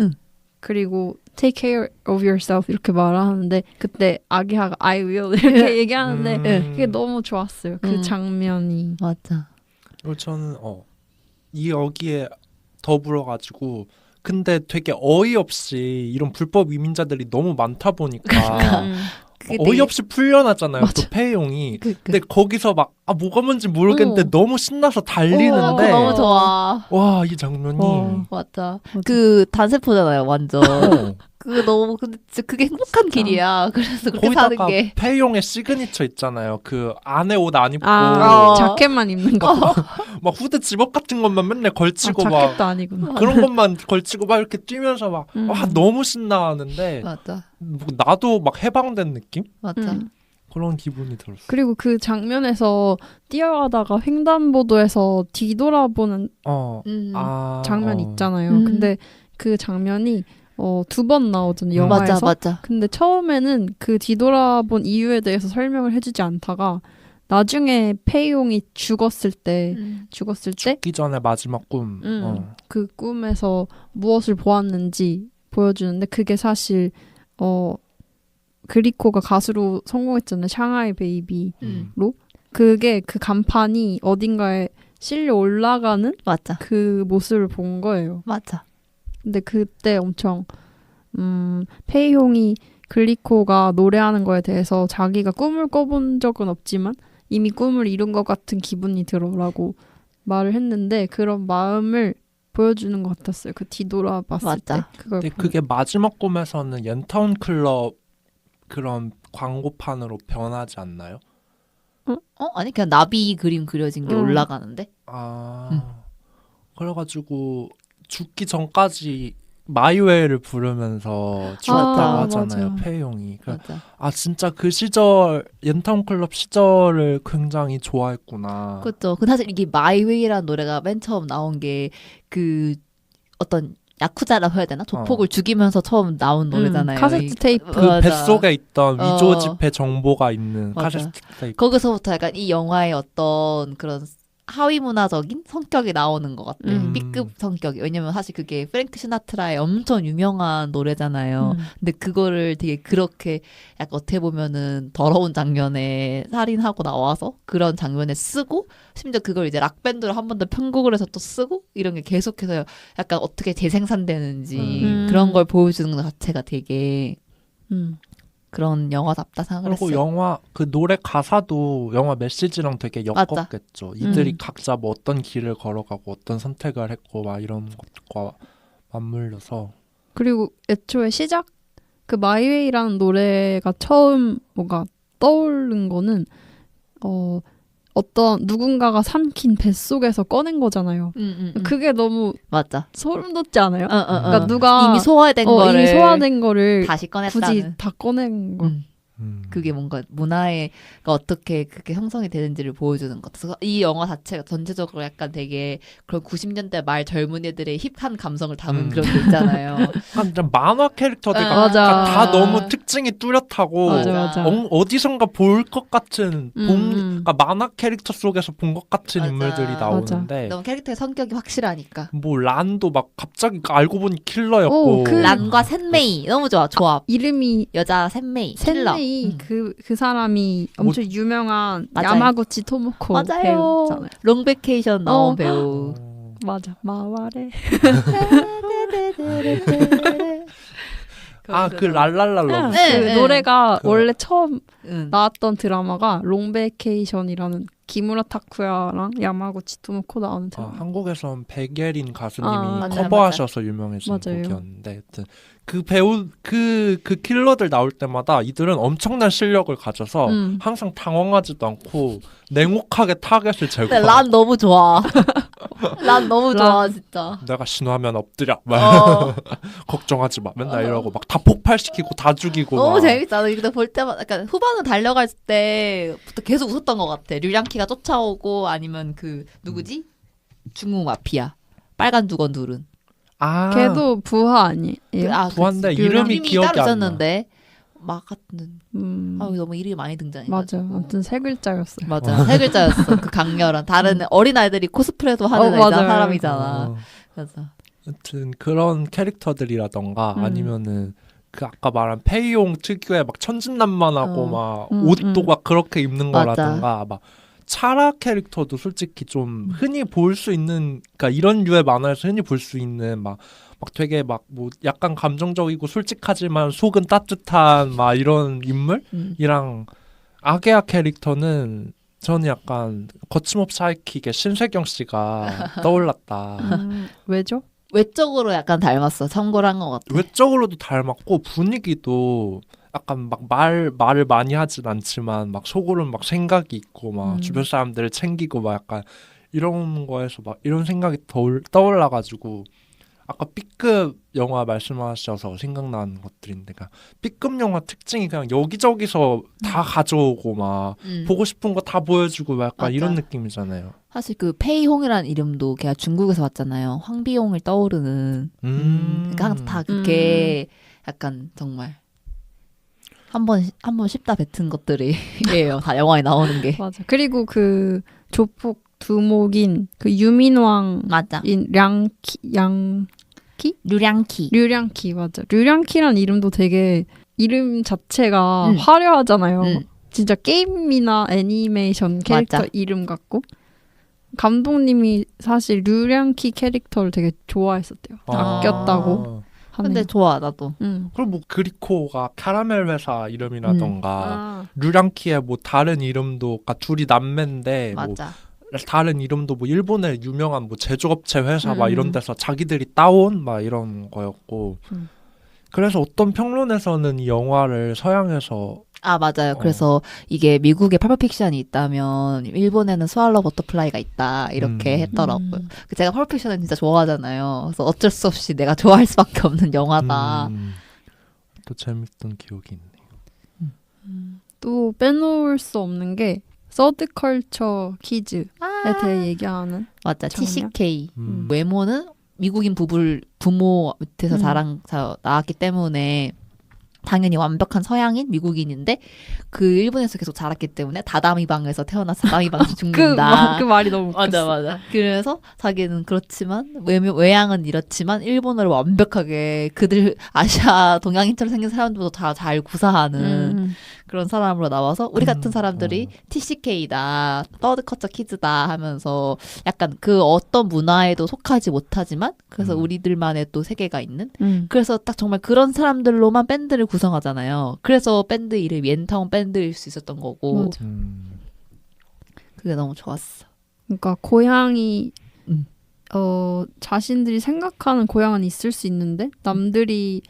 그리고 take care of yourself 이렇게 말하는데 그때 아기하가 I will 이렇게 얘기하는데 그게 너무 좋았어요. 그 장면이. 맞아. 그리고 저는 이 여기에 더불어가지고 근데 되게 어이없이 이런 불법 이민자들이 너무 많다 보니까 어이없이 풀려나잖아요. 맞아. 또 폐용이. 근데 거기서 막 뭐가 뭔지 모르겠는데 어. 너무 신나서 달리는데 그거 너무 좋아. 와, 이 장면이 맞아. 그 단세포잖아요, 완전. 그거 너무 근데 진짜 그게 행복한 길이야. 그래서 그렇게 사는 거기다가 게. 폐용의 시그니처 있잖아요. 그 안에 옷 안 입고 자켓만 입는 거. 막 후드 집업 같은 것만 맨날 걸치고 자켓도 막 아니구나. 그런 것만 걸치고 막 이렇게 뛰면서 막 너무 신나하는데 맞아. 뭐 나도 막 해방된 느낌? 맞아. 그런 기분이 들었어. 그리고 그 장면에서 뛰어가다가 횡단보도에서 뒤돌아보는 장면 있잖아요. 근데 그 장면이 2번 나오잖아요. 영화에서. 맞아. 근데 처음에는 그 뒤돌아본 이유에 대해서 설명을 해주지 않다가 나중에 페이용이 죽었을 때 죽기 전에 마지막 꿈. 그 꿈에서 무엇을 보았는지 보여주는데 그게 사실 그리코가 가수로 성공했잖아요. 샹하이 베이비로. 그게 그 간판이 어딘가에 실려 올라가는 맞아. 그 모습을 본 거예요. 맞아. 근데 그때 엄청 페이용이 글리코가 노래하는 거에 대해서 자기가 꿈을 꿔본 적은 없지만 이미 꿈을 이룬 것 같은 기분이 들어라고 말을 했는데 그런 마음을 보여주는 것 같았어요. 그 뒤돌아봤을 맞아. 때. 그걸 근데 그게 마지막 꿈에서는 옌타운 클럽 그런 광고판으로 변하지 않나요? 아니 그냥 나비 그림 그려진 게 올라가는데. 그래가지고 죽기 전까지 마이웨이를 부르면서 죽었다고 하잖아요. 맞아요. 폐용이. 맞아. 진짜 그 시절 옌타운 클럽 시절을 굉장히 좋아했구나. 그렇죠. 그 사실 이게 마이웨이라는 노래가 맨 처음 나온 게 그 어떤 야쿠자라고 해야 되나? 조폭을 죽이면서 처음 나온 노래잖아요. 카세트 테이프. 그 뱃속에 있던 어. 위조 지폐 정보가 있는 맞아. 카세트 테이프. 거기서부터 약간 이 영화의 어떤 그런 하위 문화적인 성격이 나오는 것 같아. B급 성격이. 왜냐면 사실 그게 프랭크 시나트라의 엄청 유명한 노래잖아요. 근데 그거를 되게 그렇게 약간 어떻게 보면은 더러운 장면에 살인하고 나와서 그런 장면에 쓰고 심지어 그걸 이제 락밴드로 한 번 더 편곡을 해서 또 쓰고 이런 게 계속해서 약간 어떻게 재생산되는지 그런 걸 보여주는 것 자체가 되게 그런 영화답다 생각을 그리고 했어요. 영화 그 노래 가사도 영화 메시지랑 되게 엮었겠죠. 이들이 각자 뭐 어떤 길을 걸어가고 어떤 선택을 했고 막 이런 것과 맞물려서. 그리고 애초에 시작 그 마이웨이라는 노래가 처음 뭔가 떠오른 거는 어떤 누군가가 삼킨 뱃속에서 꺼낸 거잖아요. 그게 너무 맞아. 소름 돋지 않아요? 그러니까 그러니까 누가 이미 소화된 거를 이미 소화된 거를 다시 꺼냈다는. 굳이 다 꺼낸 거. 그게 뭔가 문화가 어떻게 그게 형성이 되는지를 보여주는 것 같아서 이 영화 자체가 전체적으로 약간 되게 그런 90년대 말 젊은이들의 힙한 감성을 담은 그런 게 있잖아요. 진짜 만화 캐릭터들이 맞아. 다 너무 특징이 뚜렷하고 맞아. 어디선가 볼 것 같은 그러니까 만화 캐릭터 속에서 본 것 같은 맞아. 인물들이 나오는데 너무 캐릭터의 성격이 확실하니까. 뭐 란도 막 갑자기 알고 보니 킬러였고 란과 샌메이 너무 좋아. 조합. 이름이 여자 샌메이 킬러. 그 사람이 엄청 유명한 맞아요. 야마구치 토모코 맞아요. 배우잖아요. 롱베케이션 나온 배우. 맞아. 마와레. 그 랄랄랄러. 그 노래가 그- 원래 처음 나왔던 드라마가 롱베케이션이라는 기무라 타쿠야랑 야마구치 토모코 나오는 드라마. 한국에선 백예린 가수님이 맞아요, 커버하셔서 유명해진 맞아요. 곡이었는데 하여튼 그 배우 그 킬러들 나올 때마다 이들은 엄청난 실력을 가져서 항상 당황하지도 않고 냉혹하게 타겟을 근데 제거하고 란 너무 좋아. 란 너무 좋아 진짜. 내가 신호하면 엎드려 막 걱정하지 마 맨날 이러고 막 다 폭발시키고 다 죽이고 너무 막. 재밌다. 나 이거 볼 때마다 약간 후반으로 달려갈 때부터 계속 웃었던 것 같아. 류량키가 쫓아오고 아니면 그 누구지? 중국 마피아. 빨간 두건 둘은. 걔도 부하 아니에요? 부한데 그치. 이름이 기억이 따로 안 나. 있었는데 막 같은. 너무 이름이 많이 등장해. 맞아. 아무튼 3글자였어요. 맞아. 3글자였어. 그 강렬한 다른 어린 아이들이 코스프레도 하는 맞아요. 사람이잖아. 그래서 하여튼 그런 캐릭터들이라던가 아니면은 그 아까 말한 페이용 특유의 막 천진난만하고 막 옷도 막 그렇게 입는 맞아. 거라든가 막 차라 캐릭터도 솔직히 좀 흔히 볼 수 있는, 그러니까 이런 류의 만화에서 흔히 볼 수 있는 막 되게 막 뭐 약간 감정적이고 솔직하지만 속은 따뜻한 막 이런 인물이랑 아게아 캐릭터는 저는 약간 거침없이 하이킥의 신세경 씨가 떠올랐다. 왜죠? 외적으로 약간 닮았어. 참고를 한 것 같아. 외적으로도 닮았고 분위기도 약간 막 말을 많이 하진 않지만 막 속으로는 막 생각이 있고 막 주변 사람들을 챙기고 막 약간 이런 거에서 막 이런 생각이 떠올라가지고 아까 B급 영화 말씀하셔서 생각나는 것들인데, 그러니까 B급 영화 특징이 그냥 여기저기서 다 가져오고 막 보고 싶은 거 다 보여주고 막 약간 맞아. 이런 느낌이잖아요. 사실 그 페이홍이라는 이름도 걔가 중국에서 왔잖아요. 황비용을 떠오르는. 그러니까 항상 다 그게 약간 정말 한번 씹다 뱉은 것들이에요. 다 영화에 나오는 게. 맞아. 그리고 그 조폭 두목인 그 유민왕인 맞아. 류량키. 류량키 맞아. 류량키란 이름도 되게 이름 자체가 응. 화려하잖아요. 응. 진짜 게임이나 애니메이션 캐릭터 맞아. 이름 같고 감독님이 사실 류량키 캐릭터를 되게 좋아했었대요. 아꼈다고 하네요. 근데 좋아 나도. 그럼 뭐 그리코가 캐러멜 회사 이름이라던가 아, 류량키의 뭐 다른 이름도, 그러니까 둘이 남매인데 뭐 맞아. 다른 이름도 뭐 일본의 유명한 뭐 제조업체 회사 막 이런 데서 자기들이 따온 막 이런 거였고. 그래서 어떤 평론에서는 이 영화를 서양에서 아 맞아요. 그래서 이게 미국에 펄프픽션이 있다면 일본에는 스왈로우 버터플라이가 있다 이렇게 했더라고요. 제가 펄프픽션을 진짜 좋아하잖아요. 그래서 어쩔 수 없이 내가 좋아할 수밖에 없는 영화다. 또 재밌던 기억이 있네요. 또 빼놓을 수 없는 게 서드컬처 키즈에 대해 얘기하는 맞아. 장면? TCK 외모는 미국인 부모 밑에서 나왔기 때문에 당연히 완벽한 서양인 미국인인데 그 일본에서 계속 자랐기 때문에 다다미방에서 태어나서 다다미방에서 죽는다. 그 말이 너무 맞아 웃겼어. 맞아. 그래서 자기는 그렇지만 외양은 이렇지만 일본어를 완벽하게 그들 아시아 동양인처럼 생긴 사람들보다 다 잘 구사하는 그런 사람으로 나와서 우리 같은 사람들이 TCK다, 서드컬처 키즈다 하면서 약간 그 어떤 문화에도 속하지 못하지만 그래서 우리들만의 또 세계가 있는 그래서 딱 정말 그런 사람들로만 밴드를 구성하잖아요. 그래서 밴드 이름이 엔타운 밴드일 수 있었던 거고 그게 너무 좋았어. 그러니까 고향이 자신들이 생각하는 고향은 있을 수 있는데 남들이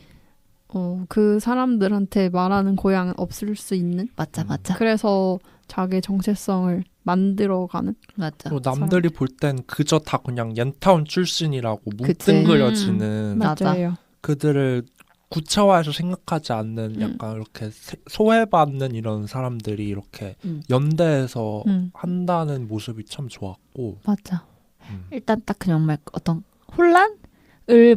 그 사람들한테 말하는 고향은 없을 수 있는. 맞아. 그래서 자기의 정체성을 만들어가는. 맞아. 남들이 볼 땐 그저 다 그냥 옌타운 출신이라고 그치. 뭉뚱그려지는 맞아. 맞아요. 그들을 구체화해서 생각하지 않는 약간 이렇게 소외받는 이런 사람들이 이렇게 연대해서 한다는 모습이 참 좋았고. 맞아. 일단 딱 정말 어떤 혼란을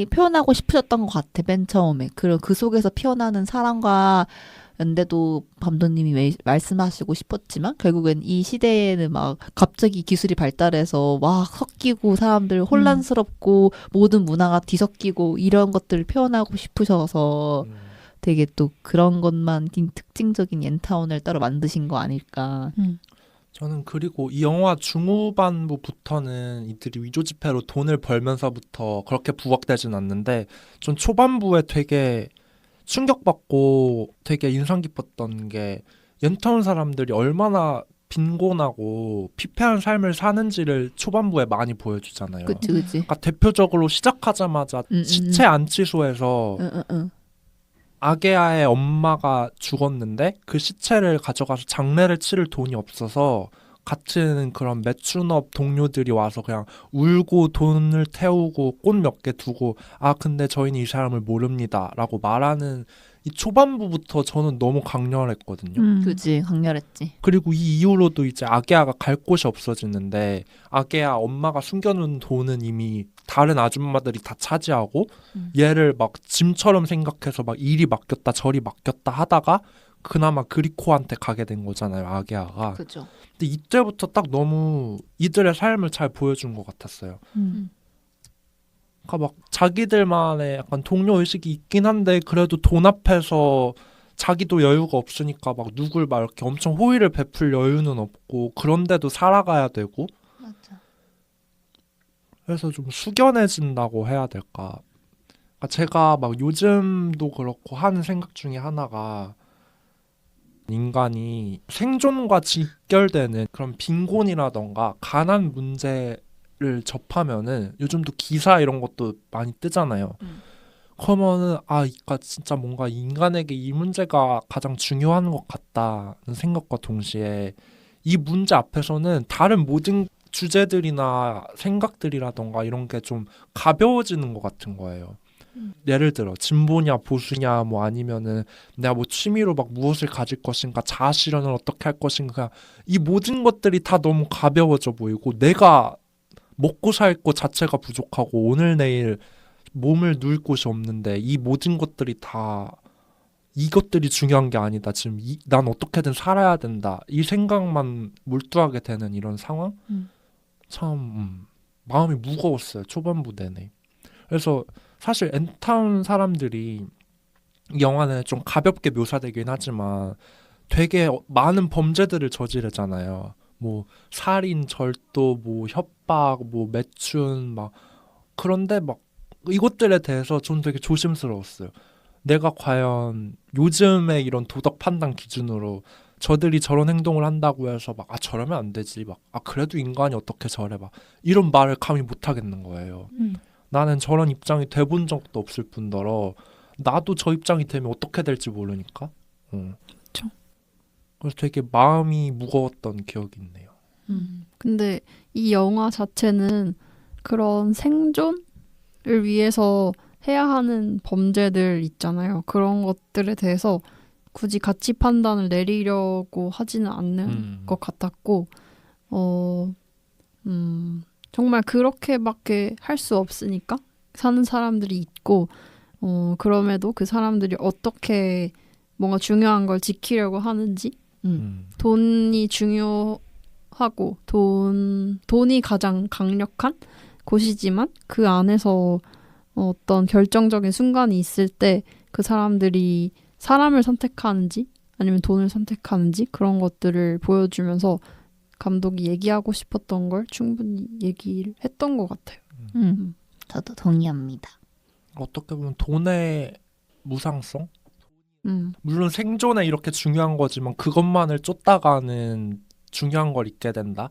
표현하고 싶으셨던 것 같아. 맨 처음에. 그 속에서 피어나는 사랑과 연대도 감독님이 말씀하시고 싶었지만 결국엔 이 시대에는 막 갑자기 기술이 발달해서 막 섞이고 사람들 혼란스럽고 모든 문화가 뒤섞이고 이런 것들을 표현하고 싶으셔서 되게 또 그런 것만 특징적인 옌타운을 따로 만드신 거 아닐까. 저는 그리고 이 영화 중후반부부터는 이들이 위조 지폐로 돈을 벌면서부터 그렇게 부각되진 않는데 전 초반부에 되게 충격받고 되게 인상 깊었던 게 옌타운 사람들이 얼마나 빈곤하고 피폐한 삶을 사는지를 초반부에 많이 보여주잖아요. 그치. 그러니까 대표적으로 시작하자마자 시체 안치소에서 아게아의 엄마가 죽었는데 그 시체를 가져가서 장례를 치를 돈이 없어서 같은 그런 매춘업 동료들이 와서 그냥 울고 돈을 태우고 꽃 몇 개 두고 근데 저희는 이 사람을 모릅니다 라고 말하는 이 초반부부터 저는 너무 강렬했거든요. 그치. 강렬했지. 그리고 이 이후로도 이제 아게아가 갈 곳이 없어지는데 아게아 엄마가 숨겨놓은 돈은 이미 다른 아줌마들이 다 차지하고 얘를 막 짐처럼 생각해서 막 이리 맡겼다 저리 맡겼다 하다가 그나마 그리코한테 가게 된 거잖아요, 아게아가. 그죠. 근데 이때부터 딱 너무 이들의 삶을 잘 보여준 것 같았어요. 그러니까 막 자기들만의 약간 동료 의식이 있긴 한데 그래도 돈 앞에서 자기도 여유가 없으니까 막 누굴 막 이렇게 엄청 호의를 베풀 여유는 없고 그런데도 살아가야 되고 맞아. 그래서 좀 숙연해진다고 해야 될까. 그러니까 제가 막 요즘도 그렇고 하는 생각 중에 하나가 인간이 생존과 직결되는 그런 빈곤이라던가 가난 문제를 접하면은 요즘도 기사 이런 것도 많이 뜨잖아요. 그러면은 그러니까 진짜 뭔가 인간에게 이 문제가 가장 중요한 것 같다는 생각과 동시에 이 문제 앞에서는 다른 모든 주제들이나 생각들이라던가 이런 게 좀 가벼워지는 것 같은 거예요. 예를 들어 진보냐 보수냐 뭐 아니면은 내가 뭐 취미로 막 무엇을 가질 것인가 자아 실현을 어떻게 할 것인가 이 모든 것들이 다 너무 가벼워져 보이고 내가 먹고 살 것 자체가 부족하고 오늘 내일 몸을 누울 곳이 없는데 이 모든 것들이 다 이것들이 중요한 게 아니다. 지금 난 어떻게든 살아야 된다. 이 생각만 몰두하게 되는 이런 상황? 참 마음이 무거웠어요. 초반부 내내. 그래서 사실 엔타운 사람들이 이 영화는 좀 가볍게 묘사되긴 하지만 되게 많은 범죄들을 저지르잖아요. 뭐 살인, 절도, 뭐 협박, 뭐 매춘 막 그런데 막 이것들에 대해서 좀 되게 조심스러웠어요. 내가 과연 요즘의 이런 도덕 판단 기준으로 저들이 저런 행동을 한다고 해서 막 저러면 안 되지 막 그래도 인간이 어떻게 저래 막 이런 말을 감히 못 하겠는 거예요. 나는 저런 입장이 돼본 적도 없을 뿐더러 나도 저 입장이 되면 어떻게 될지 모르니까. 그쵸. 그래서 되게 마음이 무거웠던 기억이 있네요. 근데 이 영화 자체는 그런 생존을 위해서 해야 하는 범죄들 있잖아요. 그런 것들에 대해서 굳이 가치 판단을 내리려고 하지는 않는 것 같았고, 정말 그렇게밖에 할 수 없으니까 사는 사람들이 있고, 그럼에도 그 사람들이 어떻게 뭔가 중요한 걸 지키려고 하는지, 돈이 중요하고 돈이 가장 강력한 곳이지만 그 안에서 어떤 결정적인 순간이 있을 때 그 사람들이 사람을 선택하는지 아니면 돈을 선택하는지 그런 것들을 보여주면서 감독이 얘기하고 싶었던 걸 충분히 얘기를 했던 것 같아요. 저도 동의합니다. 어떻게 보면 돈의 무상성? 물론 생존에 이렇게 중요한 거지만 그것만을 쫓다가는 중요한 걸 잊게 된다.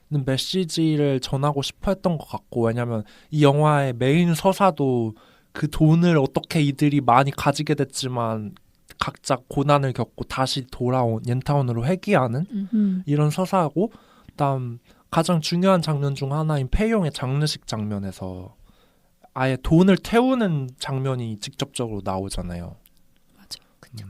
는 메시지를 전하고 싶어 했던 것 같고 왜냐면 이 영화의 메인 서사도 그 돈을 어떻게 이들이 많이 가지게 됐지만 각자 고난을 겪고 다시 돌아온 옌타운으로 회귀하는 이런 서사하고 그다음 가장 중요한 장면 중 하나인 페이용의 장례식 장면에서 아예 돈을 태우는 장면이 직접적으로 나오잖아요. 맞아. 그쵸.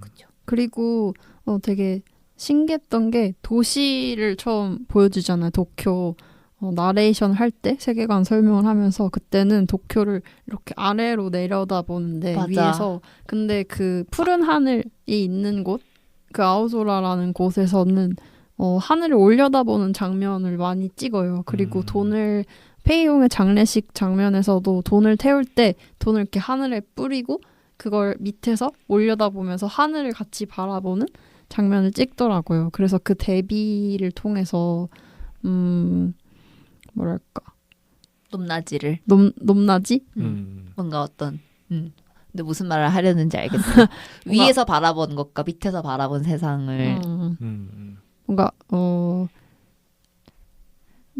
그리고 되게 신기했던 게 도시를 처음 보여주잖아요. 도쿄 나레이션 할 때 세계관 설명을 하면서 그때는 도쿄를 이렇게 아래로 내려다보는데 맞아. 위에서 근데 그 푸른 하늘이 있는 곳 그 아오소라라는 곳에서는 하늘을 올려다보는 장면을 많이 찍어요. 그리고 돈을 페이용의 장례식 장면에서도 돈을 태울 때 돈을 이렇게 하늘에 뿌리고 그걸 밑에서 올려다보면서 하늘을 같이 바라보는 장면을 찍더라고요. 그래서 그 대비를 통해서 뭐랄까 높낮이를 높낮이? 뭔가 어떤 근데 무슨 말을 하려는지 알겠어. 위에서 바라본 것과 밑에서 바라본 세상을 뭔가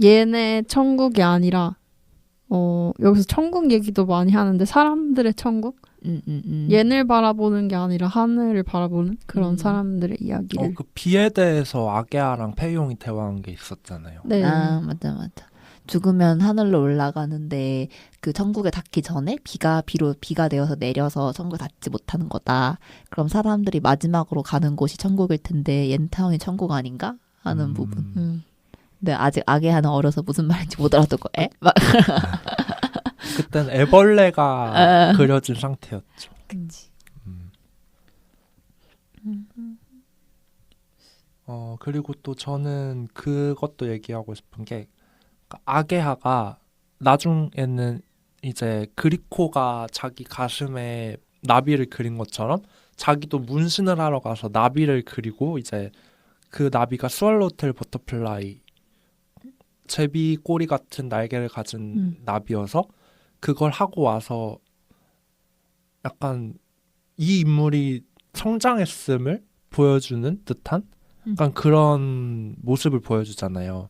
얘네 천국이 아니라 여기서 천국 얘기도 많이 하는데 사람들의 천국? 얘를 바라보는 게 아니라 하늘을 바라보는 그런 사람들의 이야기를. 그 비에 대해서 아게아랑 페이용이 대화한 게 있었잖아요. 네. 맞아. 죽으면 하늘로 올라가는데 그 천국에 닿기 전에 비가 되어서 내려서 천국에 닿지 못하는 거다. 그럼 사람들이 마지막으로 가는 곳이 천국일 텐데 옌타운이 천국 아닌가? 하는 부분. 근데 아직 아게하는 어려서 무슨 말인지 못 알아듣고 막 그땐 애벌레가 그려진 상태였죠. 그치. 그리고 또 저는 그것도 얘기하고 싶은 게 아게하가 나중에는 이제 그리코가 자기 가슴에 나비를 그린 것처럼 자기도 문신을 하러 가서 나비를 그리고 이제 그 나비가 스왈로우테일 버터플라이 제비 꼬리 같은 날개를 가진 나비여서 그걸 하고 와서 약간 이 인물이 성장했음을 보여주는 듯한 약간 그런 모습을 보여주잖아요.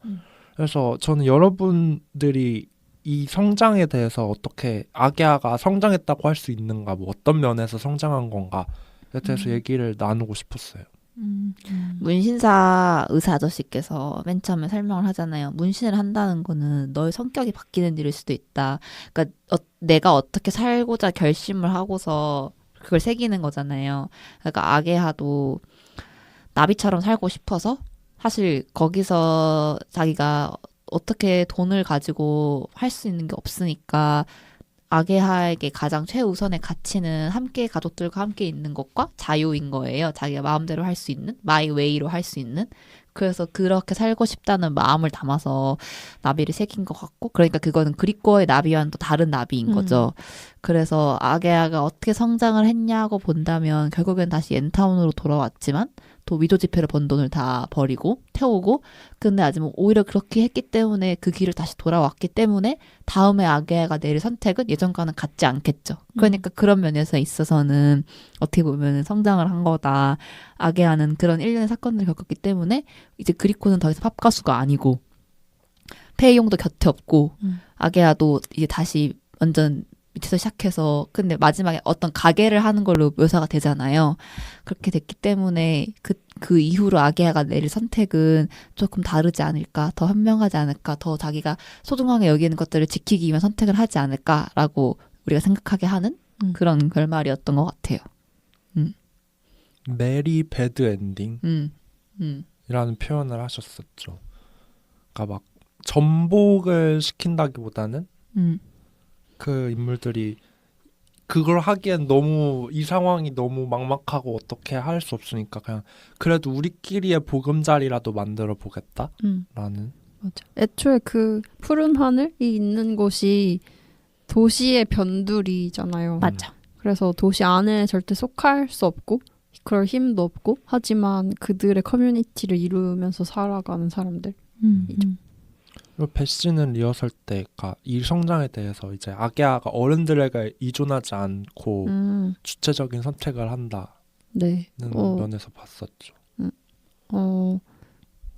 그래서 저는 여러분들이 이 성장에 대해서 어떻게 아게아가 성장했다고 할 수 있는가, 뭐 어떤 면에서 성장한 건가에 대해서 얘기를 나누고 싶었어요. 문신사 의사 아저씨께서 맨 처음에 설명을 하잖아요. 문신을 한다는 거는 너의 성격이 바뀌는 일일 수도 있다. 그러니까 내가 어떻게 살고자 결심을 하고서 그걸 새기는 거잖아요. 그러니까 아게하도 나비처럼 살고 싶어서 사실 거기서 자기가 어떻게 돈을 가지고 할 수 있는 게 없으니까 아게하에게 가장 최우선의 가치는 함께 가족들과 함께 있는 것과 자유인 거예요. 자기가 마음대로 할 수 있는, 마이 웨이로 할 수 있는. 그래서 그렇게 살고 싶다는 마음을 담아서 나비를 새긴 것 같고, 그러니까 그거는 그리코의 나비와는 또 다른 나비인 거죠. 그래서 아게아가 어떻게 성장을 했냐고 본다면 결국엔 다시 엔타운으로 돌아왔지만 또 위조 지폐를 번 돈을 다 버리고 태우고, 근데 아직 오히려 그렇게 했기 때문에 그 길을 다시 돌아왔기 때문에 다음에 아게아가 내릴 선택은 예전과는 같지 않겠죠. 그러니까 그런 면에서 있어서는 어떻게 보면 성장을 한 거다. 아게아는 그런 일련의 사건들을 겪었기 때문에 이제 그리코는 더 이상 팝가수가 아니고 페이용도 곁에 없고 아게아도 이제 다시 완전 밑에서 시작해서 근데 마지막에 어떤 가게를 하는 걸로 묘사가 되잖아요. 그렇게 됐기 때문에 그 이후로 아게아가 내릴 선택은 조금 다르지 않을까, 더 현명하지 않을까, 더 자기가 소중하게 여기는 것들을 지키기 위한 선택을 하지 않을까라고 우리가 생각하게 하는 그런 결말이었던 것 같아요. 메리 배드 엔딩 이라는 표현을 하셨었죠. 그러니까 막 전복을 시킨다기보다는 그 인물들이 그걸 하기엔 너무 이 상황이 너무 막막하고 어떻게 할 수 없으니까 그냥 그래도 우리끼리의 보금자리라도 만들어 보겠다라는. 맞아. 애초에 그 푸른 하늘이 있는 곳이 도시의 변두리잖아요. 맞아. 그래서 도시 안에 절대 속할 수 없고 그럴 힘도 없고 하지만 그들의 커뮤니티를 이루면서 살아가는 사람들이죠. 그리고 배씨는 리허설 때가 이 성장에 대해서 이제 아게아가 어른들에게 의존하지 않고 주체적인 선택을 한다는 면에서 봤었죠.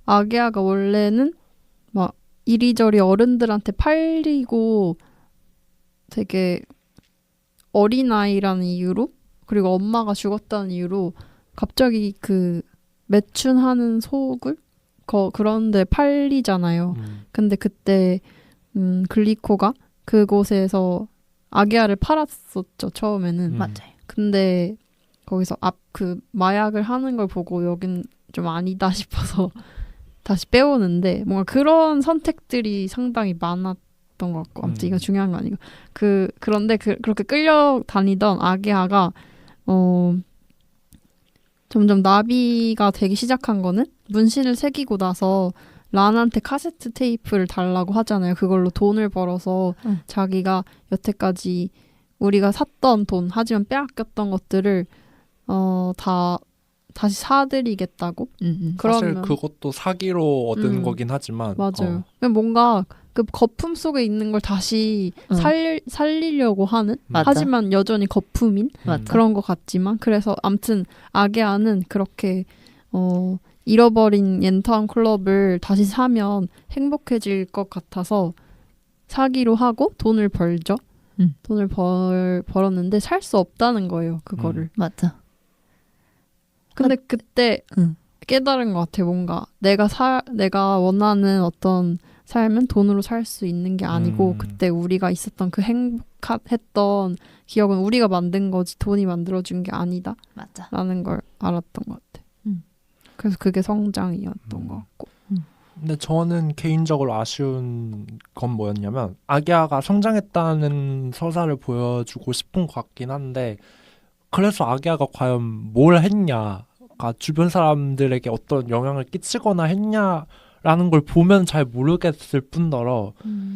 아게아가 원래는 막 이리저리 어른들한테 팔리고 되게 어린아이라는 이유로 그리고 엄마가 죽었다는 이유로 갑자기 그 매춘하는 소굴? 그런데 팔리잖아요. 근데 그때 글리코가 그곳에서 아게아를 팔았었죠, 처음에는. 맞아요. 근데 거기서 그 마약을 하는 걸 보고 여긴 좀 아니다 싶어서 다시 빼오는데 뭔가 그런 선택들이 상당히 많았던 것 같고 아무튼 이거 중요한 거 아니고 그런데 그렇게 끌려다니던 아게아가 점점 나비가 되기 시작한 거는 문신을 새기고 나서 란한테 카세트 테이프를 달라고 하잖아요. 그걸로 돈을 벌어서 자기가 여태까지 우리가 샀던 돈 하지만 빼앗겼던 것들을 다 다시 사드리겠다고. 사실 그것도 사기로 얻은 거긴 하지만 맞아요. 뭔가 그 거품 속에 있는 걸 다시 살리려고 하는 하지만 여전히 거품인 그런 것 같지만 그래서 암튼 아게아는 그렇게 잃어버린 옌타운 클럽을 다시 사면 행복해질 것 같아서 사기로 하고 돈을 벌죠. 돈을 벌었는데 살 수 없다는 거예요. 그거를. 맞아. 근데 그때 깨달은 것 같아요. 뭔가 내가 원하는 어떤 삶은 돈으로 살 수 있는 게 아니고 그때 우리가 있었던 그 행복했던 기억은 우리가 만든 거지 돈이 만들어준 게 아니다. 맞아. 라는 걸 알았던 것 같아. 그래서 그게 성장이었던 것 같고. 근데 저는 개인적으로 아쉬운 건 뭐였냐면 아게아가 성장했다는 서사를 보여주고 싶은 것 같긴 한데 그래서 아게아가 과연 뭘 했냐가 주변 사람들에게 어떤 영향을 끼치거나 라는 걸 보면 잘 모르겠을 뿐더러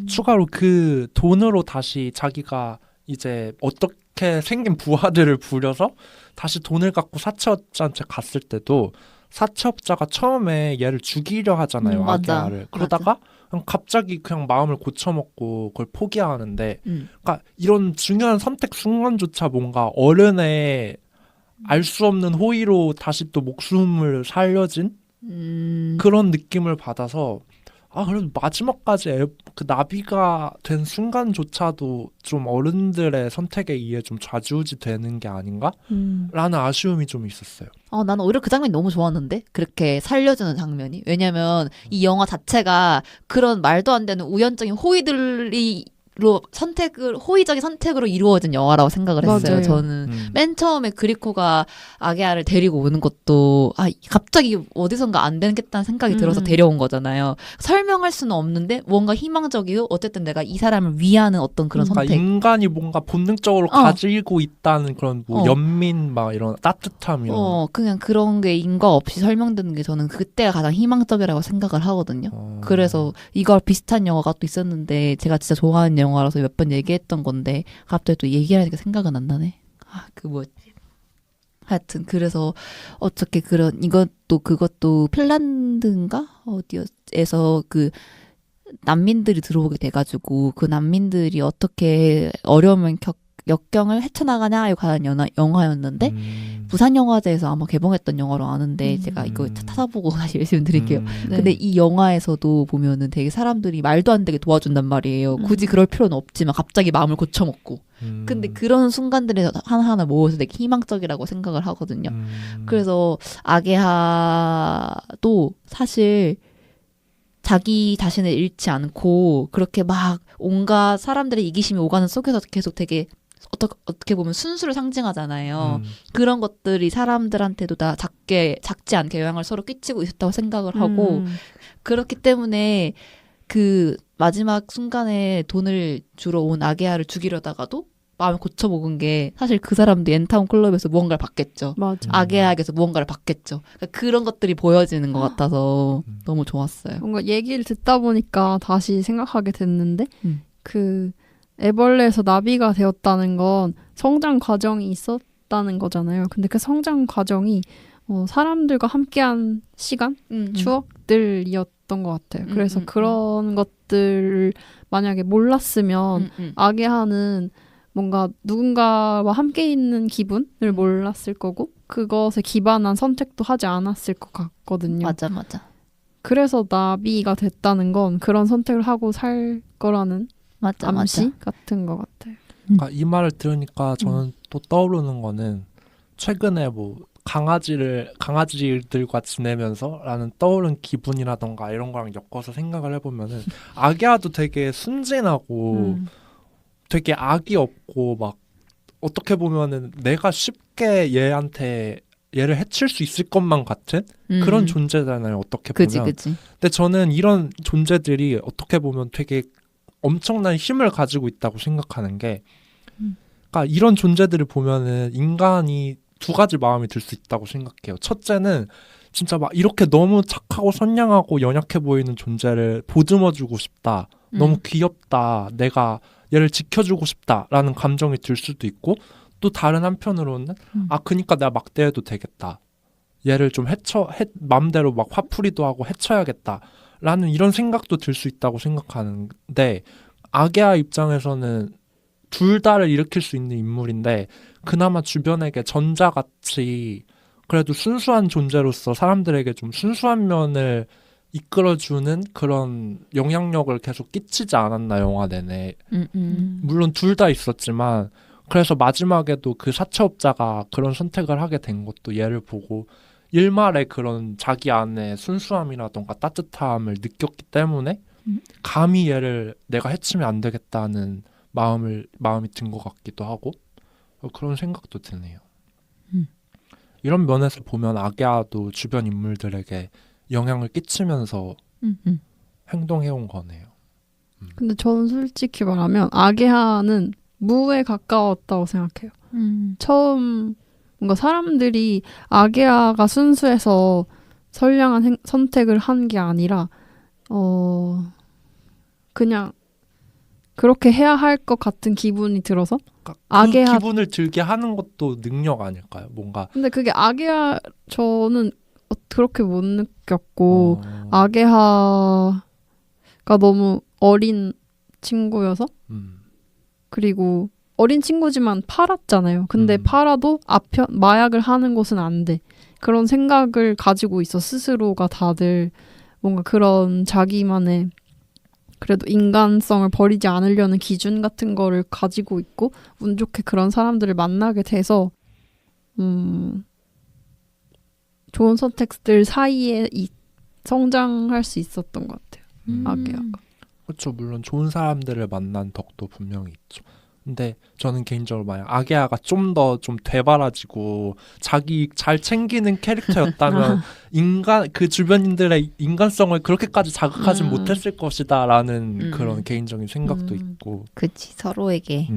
추가로 그 돈으로 다시 자기가 이제 어떻게 생긴 부하들을 부려서 다시 돈을 갖고 사채업자한테 갔을 때도 사채업자가 처음에 얘를 죽이려 하잖아요. 맞아. 아기야를. 그러다가 그냥 갑자기 그냥 마음을 고쳐먹고 그걸 포기하는데 그러니까 이런 중요한 선택 순간조차 뭔가 어른의 알 수 없는 호의로 다시 또 목숨을 살려진 그런 느낌을 받아서 그래도 마지막까지 그 나비가 된 순간조차도 좀 어른들의 선택에 의해 좀 좌지우지 되는 게 아닌가? 라는 아쉬움이 좀 있었어요. 나는 오히려 그 장면이 너무 좋았는데? 그렇게 살려주는 장면이. 왜냐면 이 영화 자체가 그런 말도 안 되는 우연적인 호의들이 호의적인 선택으로 이루어진 영화라고 생각을 했어요. 맞아요. 저는 맨 처음에 그리코가 아게아를 데리고 오는 것도 갑자기 어디선가 안 되겠다는 생각이 들어서 데려온 거잖아요. 설명할 수는 없는데 뭔가 희망적이고 어쨌든 내가 이 사람을 위하는 어떤 그런 그러니까 선택. 인간이 뭔가 본능적으로 가지고 있다는 그런 뭐 연민 막 이런 따뜻함 이런. 그냥 그런 게 인과 없이 설명되는 게 저는 그때가 가장 희망적이라고 생각을 하거든요. 그래서 이걸 비슷한 영화가 또 있었는데 제가 진짜 좋아하는 영화라서 몇 번 얘기했던 건데 갑자기 또 얘기하니까 생각은 안 나네. 그 뭐였지? 하여튼 그래서 어떻게 그것도 핀란드인가 어디에서 그 난민들이 들어오게 돼가지고 그 난민들이 어떻게 어려움을 역경을 헤쳐나가냐에 관한 영화였는데 부산영화제에서 아마 개봉했던 영화로 아는데 제가 이거 찾아보고 다시 말씀드릴게요. 네. 근데 이 영화에서도 보면은 되게 사람들이 말도 안 되게 도와준단 말이에요. 굳이 그럴 필요는 없지만 갑자기 마음을 고쳐먹고. 근데 그런 순간들이 하나하나 모여서 되게 희망적이라고 생각을 하거든요. 그래서 아게하도 사실 자기 자신을 잃지 않고 그렇게 막 온갖 사람들의 이기심이 오가는 속에서 계속 되게 어떻게 보면 순수를 상징하잖아요. 그런 것들이 사람들한테도 다 작지 않게 영향을 서로 끼치고 있었다고 생각을 하고 그렇기 때문에 그 마지막 순간에 돈을 주러 온 아게아를 죽이려다가도 마음을 고쳐먹은 게 사실 그 사람도 엔타운 클럽에서 무언가를 받겠죠. 맞아. 아게아에게서 무언가를 받겠죠. 그러니까 그런 것들이 보여지는 것 같아서 너무 좋았어요. 뭔가 얘기를 듣다 보니까 다시 생각하게 됐는데 그 애벌레에서 나비가 되었다는 건 성장 과정이 있었다는 거잖아요. 근데 그 성장 과정이 사람들과 함께한 시간, 추억들이었던 것 같아요. 그래서 그런 것들을 만약에 몰랐으면 아게하는 뭔가 누군가와 함께 있는 기분을 몰랐을 거고 그것에 기반한 선택도 하지 않았을 것 같거든요. 맞아. 그래서 나비가 됐다는 건 그런 선택을 하고 살 거라는 암시 같은 것 같아요. 그러니까 이 말을 들으니까 저는 또 떠오르는 거는 최근에 뭐 강아지들과 지내면서라는 떠오른 기분이라던가 이런 거랑 엮어서 생각을 해보면은 아기야도 되게 순진하고 되게 악이 없고 막 어떻게 보면은 내가 쉽게 얘를 해칠 수 있을 것만 같은 그런 존재잖아요. 어떻게 보면. 그치. 근데 저는 이런 존재들이 어떻게 보면 되게 엄청난 힘을 가지고 있다고 생각하는 게 그러니까 이런 존재들을 보면은 인간이 두 가지 마음이 들 수 있다고 생각해요. 첫째는 진짜 막 이렇게 너무 착하고 선량하고 연약해 보이는 존재를 보듬어주고 싶다. 너무 귀엽다. 내가 얘를 지켜주고 싶다라는 감정이 들 수도 있고 또 다른 한편으로는 그니까 내가 막대해도 되겠다. 얘를 좀 마음대로 막 화풀이도 하고 해쳐야겠다. 라는 이런 생각도 들 수 있다고 생각하는데 아게아 입장에서는 둘 다를 일으킬 수 있는 인물인데 그나마 주변에게 전자같이 그래도 순수한 존재로서 사람들에게 좀 순수한 면을 이끌어주는 그런 영향력을 계속 끼치지 않았나 영화 내내. 물론 둘 다 있었지만 그래서 마지막에도 그 사채업자가 그런 선택을 하게 된 것도 얘를 보고 일말의 그런 자기 안에 순수함이라던가 따뜻함을 느꼈기 때문에 감히 얘를 내가 해치면 안 되겠다는 마음이 든 것 같기도 하고 그런 생각도 드네요. 이런 면에서 보면 아게아도 주변 인물들에게 영향을 끼치면서 행동해온 거네요. 근데 저는 솔직히 말하면 아게하는 무에 가까웠다고 생각해요. 처음 뭔가 사람들이 아게아가 순수해서 선량한 선택을 한 게 아니라 그냥 그렇게 해야 할 것 같은 기분이 들어서 그러니까 악의하- 그 기분을 들게 하는 것도 능력 아닐까요? 뭔가 근데 그게 저는 그렇게 못 느꼈고 어, 악의하가 너무 어린 친구여서 그리고 어린 친구지만 팔았잖아요. 근데 팔아도 마약을 하는 곳은 안 돼. 그런 생각을 가지고 있어. 스스로가 다들 뭔가 그런 자기만의 그래도 인간성을 버리지 않으려는 기준 같은 거를 가지고 있고 운 좋게 그런 사람들을 만나게 돼서 좋은 선택들 사이에 성장할 수 있었던 것 같아요. 악의하가. 그렇죠. 물론 좋은 사람들을 만난 덕도 분명히 있죠. 근데 저는 개인적으로 만약 악의아가 좀 더 좀 되바라지고 자기 잘 챙기는 캐릭터였다면 그 주변인들의 인간성을 그렇게까지 자극하진 못했을 것이다라는 그런 개인적인 생각도 있고. 그치, 서로에게.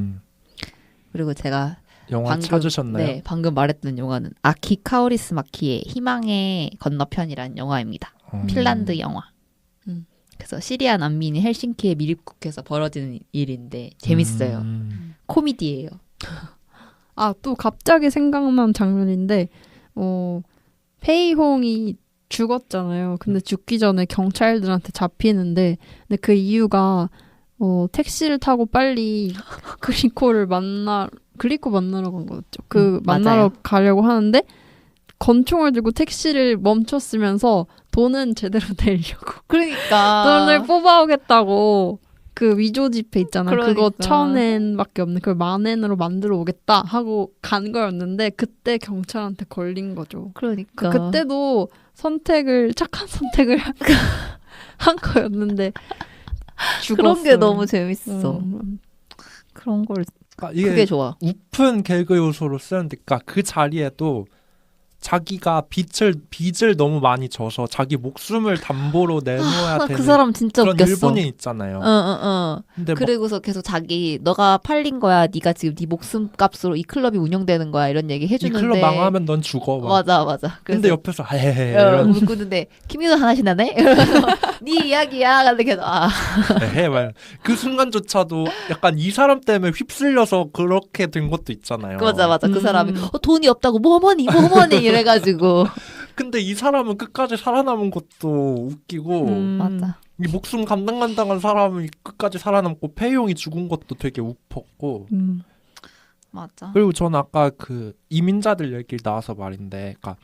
그리고 제가 영화 찾으셨나요? 네, 방금 말했던 영화는 아키 카오리스마키의 희망의 건너편이라는 영화입니다. 핀란드 영화. 그래서 시리아 난민이 헬싱키에 밀입국해서 벌어지는 일인데 재밌어요. 코미디예요. 또 갑자기 생각난 장면인데 페이홍이 죽었잖아요. 근데 죽기 전에 경찰들한테 잡히는데 근데 그 이유가 택시를 타고 빨리 글리코 만나러 간 거였죠. 만나러 맞아요. 가려고 하는데 권총을 들고 택시를 멈췄으면서 돈은 제대로 내려고 그러니까 돈을 뽑아오겠다고 그 위조 지폐 있잖아. 그거 그러니까. 1,000엔밖에 없는 그걸 10,000엔으로 만들어 오겠다 하고 간 거였는데 그때 경찰한테 걸린 거죠. 그러니까 그때도 착한 선택을 한 거였는데 죽었어요. 그런 게 너무 재밌어. 그런 걸 그러니까 이게 그게 좋아. 우픈 개그 요소로 쓰는데, 그러니까 그 자리에도 자기가 빚을 너무 많이 져서 자기 목숨을 담보로 내놓아야 되는 그 사람 진짜 그런 웃겼어. 일본인 있잖아요. 근데 그리고서 계속 너가 팔린 거야. 네가 지금 네 목숨값으로 이 클럽이 운영되는 거야. 이런 얘기 이 해주는데. 클럽 망하면 넌 죽어. 막. 맞아. 근데 옆에서 헤헤헤 웃는데 키미도 하나시나네? 이러면서 네 이야기야. 근데 계속 그 순간조차도 약간 이 사람 때문에 휩쓸려서 그렇게 된 것도 있잖아요. 맞아. 그 사람이 돈이 없다고 뭐머니 이래가지고. 근데 이 사람은 끝까지 살아남은 것도 웃기고 맞아. 이 목숨 감당한 사람이 끝까지 살아남고 페이용이 죽은 것도 되게 웃었고. 맞아. 그리고 저는 아까 그 이민자들 얘기 나와서 말인데, 그러니까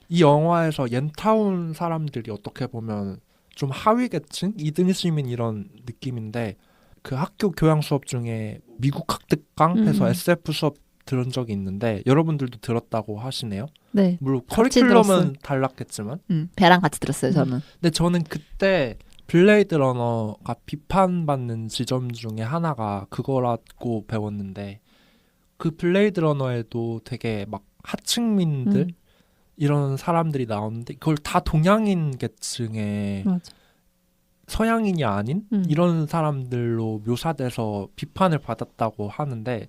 이 영화에서 옌타운 사람들이 어떻게 보면 좀 하위계층, 이등 시민 이런 느낌인데, 그 학교 교양 수업 중에 미국 학특강 해서 SF 수업 들은 적이 있는데 여러분들도 들었다고 하시네요. 네. 물론 같이 커리큘럼은 들었어요. 달랐겠지만. 배랑 같이 들었어요. 저는. 근데 저는 그때 블레이드 러너가 비판받는 지점 중에 하나가 그거라고 배웠는데, 그 블레이드 러너에도 되게 막 하층민들 이런 사람들이 나오는데 그걸 다 동양인 계층의 맞아. 서양인이 아닌 이런 사람들로 묘사돼서 비판을 받았다고 하는데,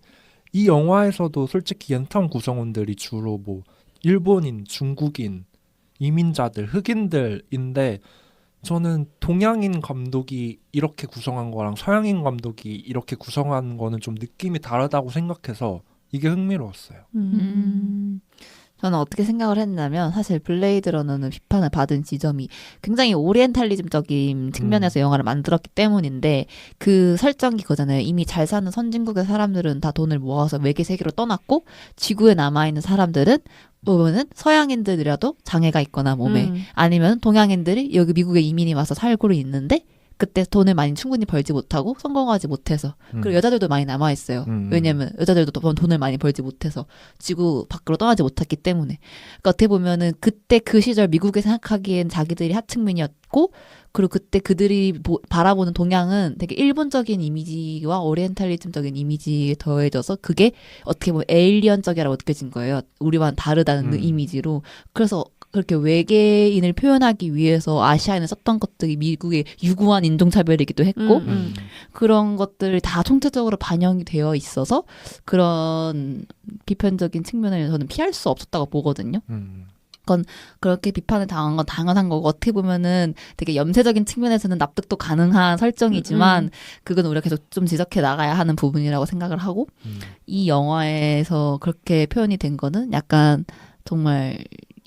이 영화에서도 솔직히 옌타운 구성원들이 주로 뭐 일본인, 중국인, 이민자들, 흑인들인데, 저는 동양인 감독이 이렇게 구성한 거랑 서양인 감독이 이렇게 구성한 거는 좀 느낌이 다르다고 생각해서 이게 흥미로웠어요. 저는 어떻게 생각을 했냐면 사실 블레이드 러너는 비판을 받은 지점이 굉장히 오리엔탈리즘적인 측면에서 영화를 만들었기 때문인데, 그 설정이 그거잖아요. 이미 잘 사는 선진국의 사람들은 다 돈을 모아서 외계 세계로 떠났고 지구에 남아있는 사람들은 보면은 서양인들이라도 장애가 있거나 몸에 아니면 동양인들이 여기 미국에 이민이 와서 살고 있는데 그때 돈을 많이 충분히 벌지 못하고 성공하지 못해서, 그리고 여자들도 많이 남아있어요. 왜냐면 여자들도 돈을 많이 벌지 못해서 지구 밖으로 떠나지 못했기 때문에. 그러니까 어떻게 보면은 그때 그 시절 미국에 생각하기엔 자기들이 하층민이었고, 그리고 그때 그들이 바라보는 동양은 되게 일본적인 이미지와 오리엔탈리즘적인 이미지에 더해져서 그게 어떻게 보면 에일리언적이라고 느껴진 거예요. 우리와는 다르다는 이미지로. 그래서 그렇게 외계인을 표현하기 위해서 아시아인을 썼던 것들이 미국의 유구한 인종차별이기도 했고, 그런 것들이 다 총체적으로 반영이 되어 있어서 그런 비판적인 측면을 저는 피할 수 없었다고 보거든요. 그건 그렇게 비판을 당한 건 당연한 거고 어떻게 보면은 되게 염세적인 측면에서는 납득도 가능한 설정이지만 그건 우리가 계속 좀 지적해 나가야 하는 부분이라고 생각을 하고 이 영화에서 그렇게 표현이 된 거는 약간 정말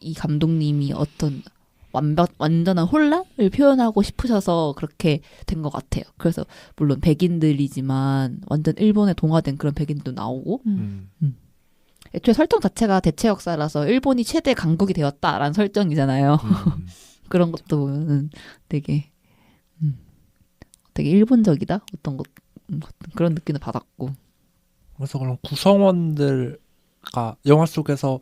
이 감독님이 어떤 완전한 혼란을 표현하고 싶으셔서 그렇게 된 것 같아요. 그래서 물론 백인들이지만 완전 일본에 동화된 그런 백인도 나오고 애초에 설정 자체가 대체 역사라서 일본이 최대 강국이 되었다라는 설정이잖아요. 그런 것도 보면은 되게 되게 일본적이다 어떤 것 그런 느낌을 받았고. 그래서 그런 구성원들가 영화 속에서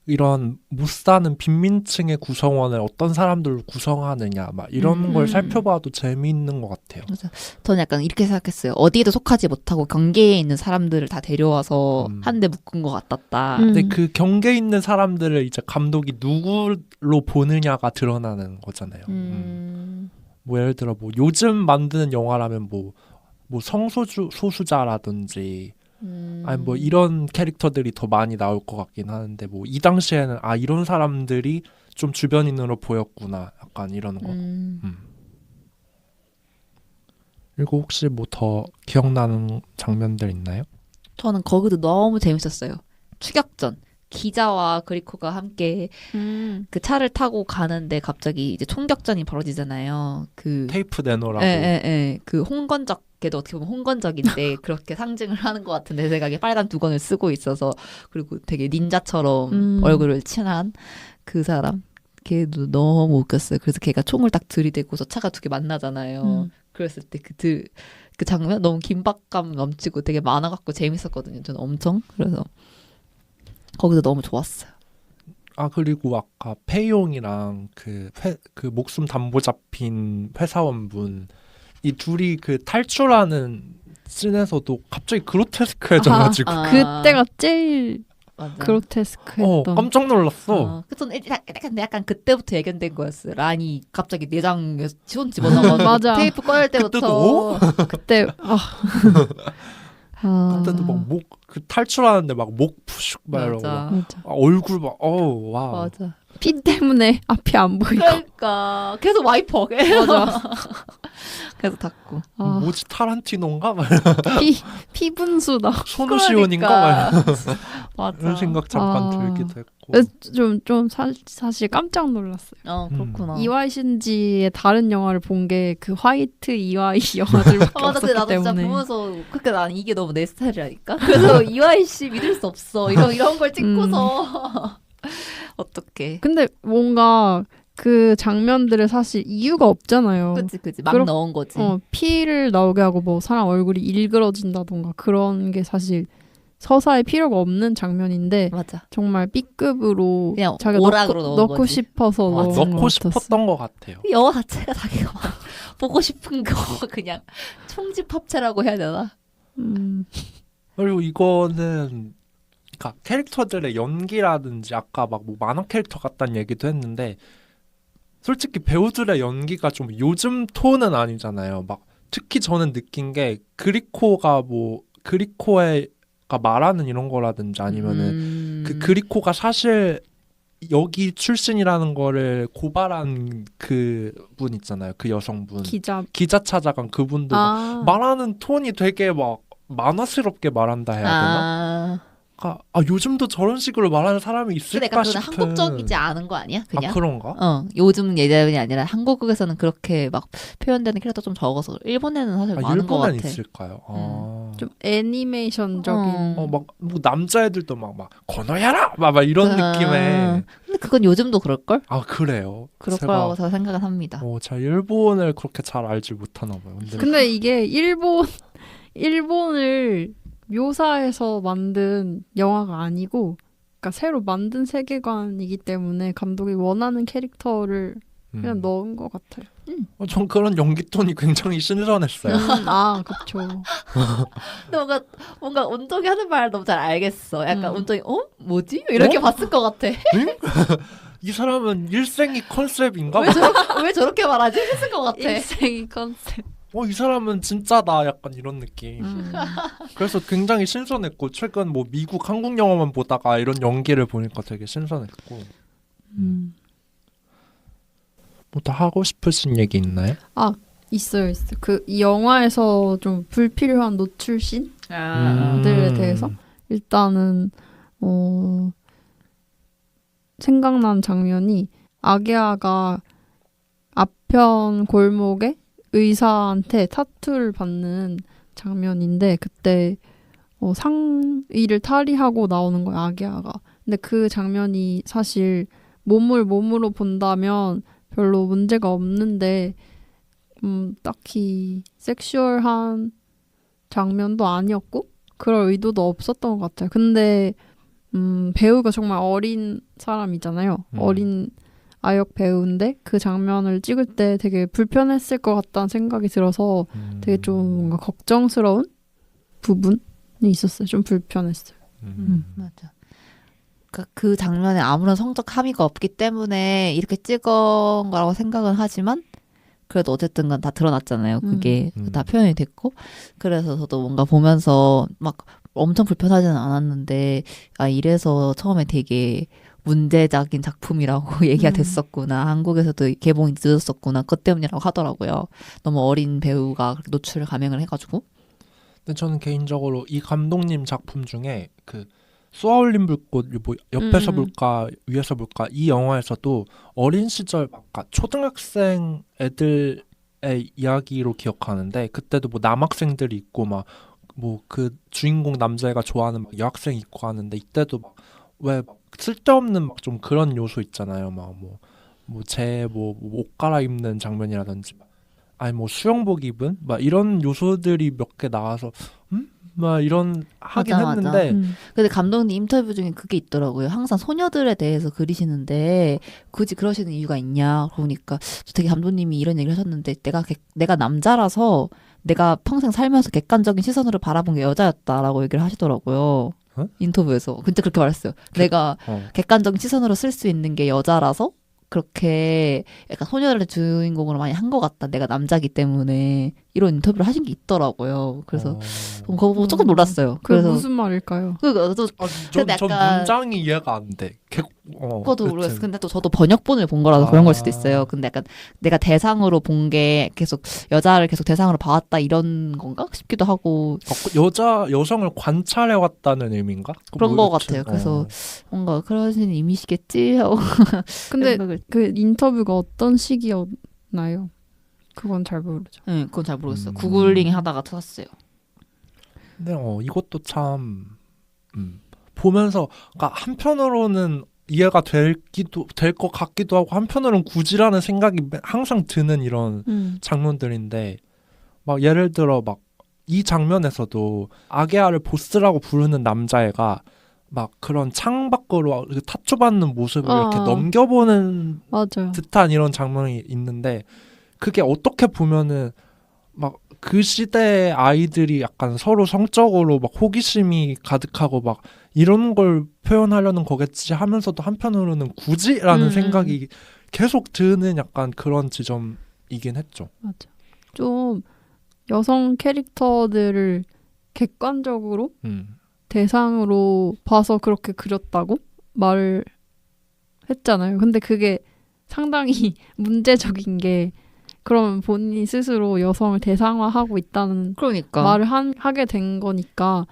이런 못 사는 빈민층의 구성원을 어떤 사람들로 구성하느냐 막 이런 걸 살펴봐도 재미있는 것 같아요. 맞아. 저는 약간 이렇게 생각했어요. 어디에도 속하지 못하고 경계에 있는 사람들을 다 데려와서 한데 묶은 것 같았다. 근데 그 경계에 있는 사람들을 이제 감독이 누구로 보느냐가 드러나는 거잖아요. 뭐 예를 들어 뭐 요즘 만드는 영화라면 뭐 성소수자라든지 아니 뭐 이런 캐릭터들이 더 많이 나올 것 같긴 하는데 뭐 이 당시에는 아 이런 사람들이 좀 주변인으로 보였구나 약간 이런 거. 그리고 혹시 뭐 더 기억나는 장면들 있나요? 저는 거기도 너무 재밌었어요. 추격전. 기자와 그리코가 함께 그 차를 타고 가는데 갑자기 이제 총격전이 벌어지잖아요. 그 테이프 내놓으라고. 예. 그 홍건적 걔도 어떻게 보면 홍건적인데 그렇게 상징을 하는 것 같은 내 생각에 빨간 두건을 쓰고 있어서 그리고 되게 닌자처럼 얼굴을 칠한 그 사람 걔도 너무 웃겼어요. 그래서 걔가 총을 딱 들이대고서 차가 두 개 만나잖아요. 그랬을 때 그 장면 너무 긴박감 넘치고 되게 만화 같고 재밌었거든요. 저는 엄청 그래서 거기서 너무 좋았어요. 아 그리고 아까 페이용이랑 그 목숨 담보 잡힌 회사원분 이 둘이 그 탈출하는 씬에서도 갑자기 그로테스크해져가지고 그때가 제일 맞아. 그로테스크했던. 깜짝 놀랐어. 저는 약간 그때부터 예견된 거였어요. 란이 갑자기 내장에 손 집어넣어가지고 맞아. 테이프 꺼낼 때부터 그때 그때도 막 그 탈출하는데 막 목 푸슉 막 이러고 맞아. 얼굴 막 와. 맞아. 피 때문에 앞이 안 보이고. 그러니까 계속 와이퍼. 맞아. 계속 닫고. 뭐지 타란티노인가? 막 피분수다. 손오시온인가? 막 맞아. 이런 생각 잠깐 들기도 했고. 좀 사실 깜짝 놀랐어요. 그렇구나. 이와이 신지의 다른 영화를 본 게 그 화이트 이와이 영화들밖에 맞아. 근데 없었기 나도 진짜 때문에. 보면서 그러니까 난 이게 너무 내 스타일이라니까. 그래서 이와이 씨 믿을 수 없어. 이런 걸 찍고서 어떡해. 근데 뭔가 그 장면들을 사실 이유가 없잖아요. 그치. 막 넣은 거지. 피를 나오게 하고 뭐 사람 얼굴이 일그러진다던가 그런 게 사실 서사에 필요가 없는 장면인데 맞아. 정말 B급으로 그냥 자기가 오락으로 넣고 거지. 싶어서 넣은 것 넣고 같았어. 싶었던 것 같아요. 영화 자체가 자기가 막 보고 싶은 거 그냥 총집 합체라고 해야 되나? 그리고 이거는 그러니까 캐릭터들의 연기라든지 아까 막 뭐 만화 캐릭터 같다는 얘기도 했는데 솔직히 배우들의 연기가 좀 요즘 톤은 아니잖아요. 막 특히 저는 느낀 게 그리코가 말하는 이런 거라든지 아니면은 그 그리코가 사실 여기 출신이라는 거를 고발한 그 분 있잖아요. 그 여성분 기자 찾아간 그분도 막 말하는 톤이 되게 막 만화스럽게 말한다 해야 되나? 요즘도 저런 식으로 말하는 사람이 있을까 싶은. 한국적이지 않은 거 아니야? 그냥? 그런가? 요즘 예전이 아니라 한국에서는 그렇게 막 표현되는 캐릭터 좀 적어서 일본에는 사실 많은 거 같아. 일본엔 있을까요? 좀 애니메이션적인. 막 뭐 남자애들도 막 건어야라 막 이런 느낌의. 근데 그건 요즘도 그럴걸? 그래요. 그럴 거라고 저 생각은 합니다. 제가 일본을 그렇게 잘 알지 못하나 봐요. 근데 이게 일본을 묘사해서 만든 영화가 아니고 그러니까 새로 만든 세계관이기 때문에 감독이 원하는 캐릭터를 그냥 넣은 것 같아요. 전 그런 연기 톤이 굉장히 신선했어요. 그렇죠. 근데 뭔가 온정이 하는 말 너무 잘 알겠어. 약간 온정이 뭐지? 이렇게 봤을 것 같아. 이 사람은 일생이 컨셉인가? 왜 저렇게 말하지? 했을 것 같아. 일생이 컨셉. 이 사람은 진짜다 약간 이런 느낌. 그래서 굉장히 신선했고 최근 뭐 미국 한국 영화만 보다가 이런 연기를 보니까 되게 신선했고 뭐 더 하고 싶으신 얘기 있나요? 있어요. 이 영화에서 좀 불필요한 노출신들에 대해서 일단은 생각난 장면이 아게아가 아편 골목에 의사한테 타투를 받는 장면인데 그때 상의를 탈의하고 나오는 거야 아게아가. 근데 그 장면이 사실 몸으로 본다면 별로 문제가 없는데 딱히 섹슈얼한 장면도 아니었고 그럴 의도도 없었던 것 같아요. 근데 배우가 정말 어린 사람이잖아요. 어린 아역 배우인데 그 장면을 찍을 때 되게 불편했을 것 같다는 생각이 들어서 되게 좀 뭔가 걱정스러운 부분이 있었어요. 좀 불편했어요. 맞아. 그 장면에 아무런 성적 함의가 없기 때문에 이렇게 찍은 거라고 생각은 하지만 그래도 어쨌든 간 다 드러났잖아요. 그게 다 표현이 됐고 그래서 저도 뭔가 보면서 막 엄청 불편하지는 않았는데 이래서 처음에 되게 문제적인 작품이라고 얘기가 됐었구나. 한국에서도 개봉이 늦었었구나. 그것 때문이라고 하더라고요. 너무 어린 배우가 노출을 감행을 해가지고. 근데 저는 개인적으로 이 감독님 작품 중에 그 쏘아올린 불꽃 뭐 옆에서 볼까 위에서 볼까 이 영화에서도 어린 시절 막 초등학생 애들의 이야기로 기억하는데 그때도 뭐 남학생들이 있고 막 뭐 그 주인공 남자애가 좋아하는 막 여학생이 있고 하는데 이때도 막 왜 쓸데없는 막 좀 그런 요소 있잖아요. 막 옷 갈아입는 장면이라든지 아니 뭐 수영복 입은 막 이런 요소들이 몇 개 나와서 막 이런 하긴 맞아. 했는데 근데 감독님 인터뷰 중에 그게 있더라고요. 항상 소녀들에 대해서 그리시는데 굳이 그러시는 이유가 있냐 그러니까 되게 감독님이 이런 얘기를 하셨는데 내가 남자라서 내가 평생 살면서 객관적인 시선으로 바라본 게 여자였다라고 얘기를 하시더라고요. 인터뷰에서 근데 그렇게 말했어요. 내가 객관적인 시선으로 쓸 수 있는 게 여자라서 그렇게 약간 소녀를 주인공으로 많이 한 것 같다. 내가 남자기 때문에 이런 인터뷰를 하신 게 있더라고요. 그래서 그거 보고 조금 놀랐어요. 그게 무슨 말일까요? 전 문장이 이해가 안 돼. 그것도 모르겠어요. 근데 또 저도 번역본을 본 거라서 그런 걸 수도 있어요. 근데 약간 내가 대상으로 본 게 계속 여자를 계속 대상으로 봐왔다 이런 건가 싶기도 하고. 여성을 관찰해 왔다는 의미인가? 그런 거 같아요. 그래서 뭔가 그러신 의미시겠지 하고. 근데 그 인터뷰가 어떤 시기였나요? 그건 잘 모르죠. 네, 그건 잘 모르겠어요. 구글링 하다가 찾았어요. 네, 이것도 참 보면서 그러니까 한편으로는 이해가 될 것 같기도 하고 한편으로는 굳이라는 생각이 항상 드는 이런 장면들인데 막 예를 들어 막 이 장면에서도 아게아를 보스라고 부르는 남자애가 막 그런 창 밖으로 타투 받는 모습을 이렇게 넘겨보는 맞아요. 듯한 이런 장면이 있는데 그게 어떻게 보면은 막 그 시대의 아이들이 약간 서로 성적으로 막 호기심이 가득하고 막 이런 걸 표현하려는 거겠지 하면서도 한편으로는 굳이라는 생각이 계속 드는 약간 그런 지점이긴 했죠. 맞아. 좀 여성 캐릭터들을 객관적으로 대상으로 봐서 그렇게 그렸다고 말을 했잖아요. 근데 그게 상당히 문제적인 게 그러면 본인이 스스로 여성을 대상화하고 있다는 말을 하게 된 거니까